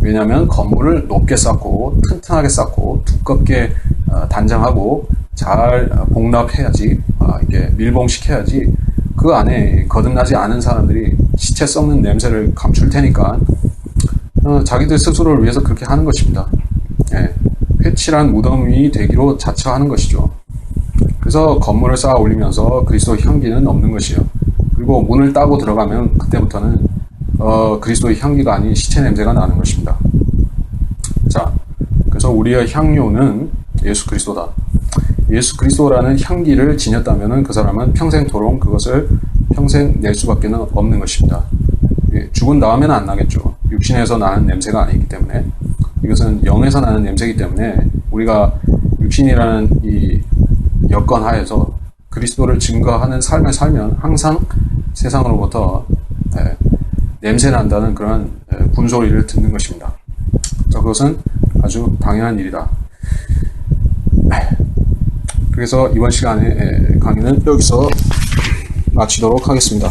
왜냐하면 건물을 높게 쌓고 튼튼하게 쌓고 두껍게 단장하고 잘 복납해야지, 이게 밀봉시켜야지 그 안에 거듭나지 않은 사람들이 시체 썩는 냄새를 감출 테니까 자기들 스스로를 위해서 그렇게 하는 것입니다. 회칠한 무덤이 되기로 자처하는 것이죠. 그래서 건물을 쌓아 올리면서 그리스도의 향기는 없는 것이에요. 그리고 문을 따고 들어가면 그때부터는 그리스도의 향기가 아닌 시체 냄새가 나는 것입니다. 자, 그래서 우리의 향료는 예수 그리스도다. 예수 그리스도라는 향기를 지녔다면 그 사람은 평생토록 그것을 평생 낼 수밖에 없는 것입니다. 죽은 다음에는 안 나겠죠. 육신에서 나는 냄새가 아니기 때문에. 이것은 영에서 나는 냄새이기 때문에 우리가 육신이라는 이 여건 하에서 그리스도를 증거하는 삶을 살면 항상 세상으로부터 냄새 난다는 그런 군소리를 듣는 것입니다. 자, 그것은 아주 당연한 일이다. 그래서 이번 시간에 강의는 여기서 마치도록 하겠습니다.